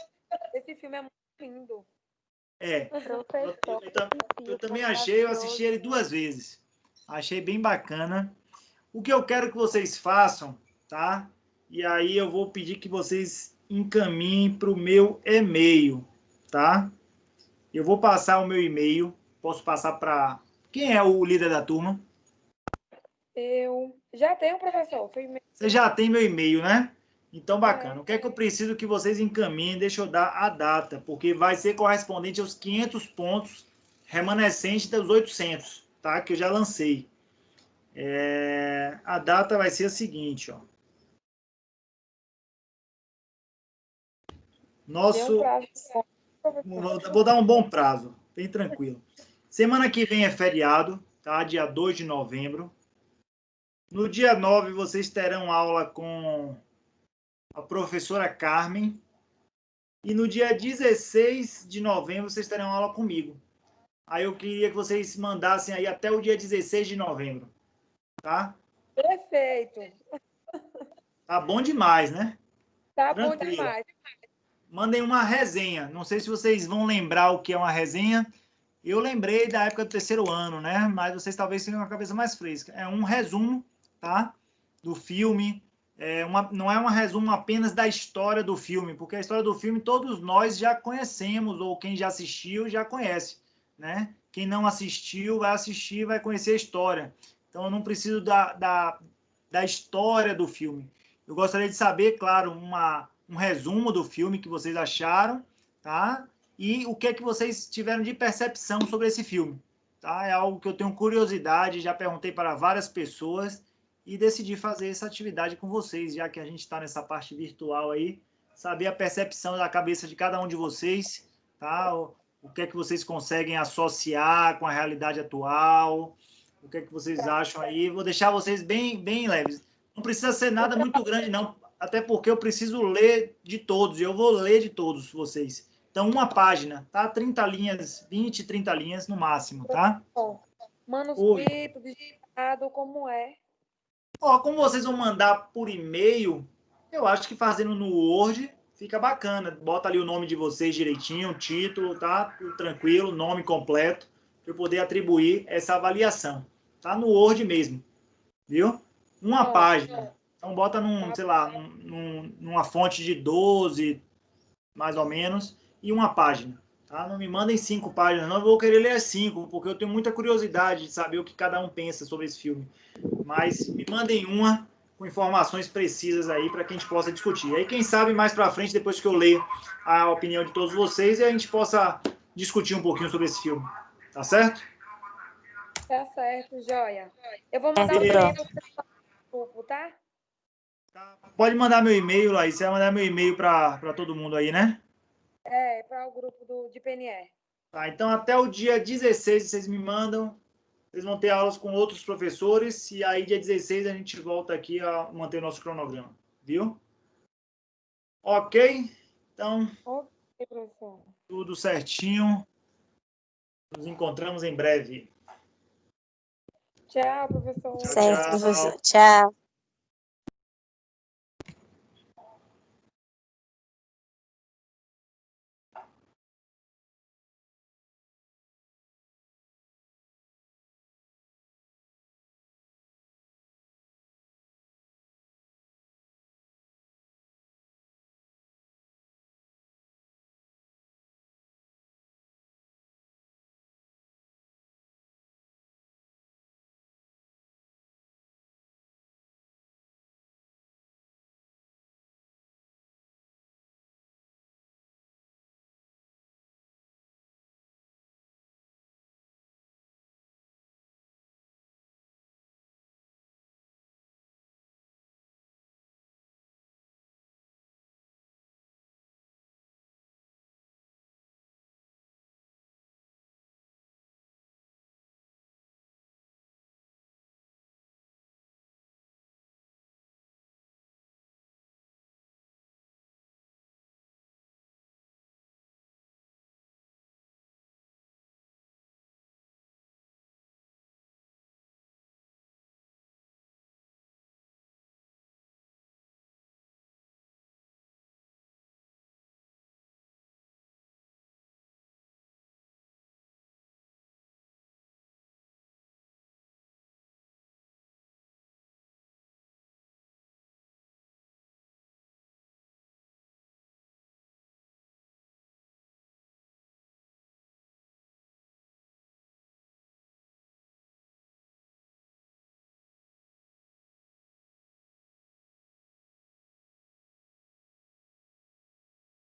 Esse filme é muito lindo. Eu também achei, eu assisti ele 2 vezes. Achei bem bacana. O que eu quero que vocês façam, tá? E aí eu vou pedir que vocês encaminhem para o meu e-mail, tá? Eu vou passar o meu e-mail. Posso passar para... Quem é o líder da turma? Eu já tenho, professor. Você já tem meu e-mail, né? Então, bacana. O que é que eu preciso que vocês encaminhem? Deixa eu dar a data, porque vai ser correspondente aos 500 pontos remanescentes dos 800, tá? Que eu já lancei. A data vai ser a seguinte, ó. Vou dar um bom prazo, bem tranquilo. Semana que vem é feriado, tá? Dia 2 de novembro. No dia 9, vocês terão aula com a professora Carmen. E no dia 16 de novembro, vocês terão aula comigo. Aí eu queria que vocês mandassem aí até o dia 16 de novembro. Tá? Perfeito. Tá bom demais, né? Tá bom demais. Mandem uma resenha. Não sei se vocês vão lembrar o que é uma resenha. Eu lembrei da época do 3º ano, né? Mas vocês talvez tenham uma cabeça mais fresca. É um resumo, tá? Do filme. Não é um resumo apenas da história do filme, porque a história do filme todos nós já conhecemos, ou quem já assistiu já conhece, né? Quem não assistiu vai assistir, vai conhecer a história. Então eu não preciso da história do filme. Eu gostaria de saber, claro, um resumo do filme que vocês acharam, tá? E o que é que vocês tiveram de percepção sobre esse filme, tá? É algo que eu tenho curiosidade, já perguntei para várias pessoas e decidi fazer essa atividade com vocês, já que a gente está nessa parte virtual aí, saber a percepção da cabeça de cada um de vocês, tá? O que é que vocês conseguem associar com a realidade atual, o que é que vocês acham aí. Vou deixar vocês bem leves. Não precisa ser nada muito grande, não, até porque eu preciso ler de todos, e eu vou ler de todos vocês. Então, uma página, tá? 30 linhas, 20, 30 linhas no máximo, tá? Manuscrito, digitado, como é? Como vocês vão mandar por e-mail, eu acho que fazendo no Word fica bacana. Bota ali o nome de vocês direitinho, o título, tá? Tudo tranquilo, nome completo, para eu poder atribuir essa avaliação. Tá no Word mesmo, viu? Uma página. Então, bota sei lá, numa fonte de 12, mais ou menos, e uma página. Tá? Não me mandem 5 páginas, não. Eu vou querer ler 5, porque eu tenho muita curiosidade de saber o que cada um pensa sobre esse filme. Mas me mandem uma com informações precisas aí para que a gente possa discutir. Aí, quem sabe, mais para frente, depois que eu ler a opinião de todos vocês, a gente possa discutir um pouquinho sobre esse filme. Tá certo? Tá certo, joia. Eu vou mandar o e-mail para o grupo, tá? Pode mandar meu e-mail, Laís. Você vai mandar meu e-mail para todo mundo aí, né? Para o grupo de PNE. Tá, então até o dia 16 vocês me mandam. Vocês vão ter aulas com outros professores e aí dia 16 a gente volta aqui a manter o nosso cronograma, viu? Ok? Então, Ok, professor. Tudo certinho. Nos encontramos em breve. Tchau, professor. Certo, professor. Tchau.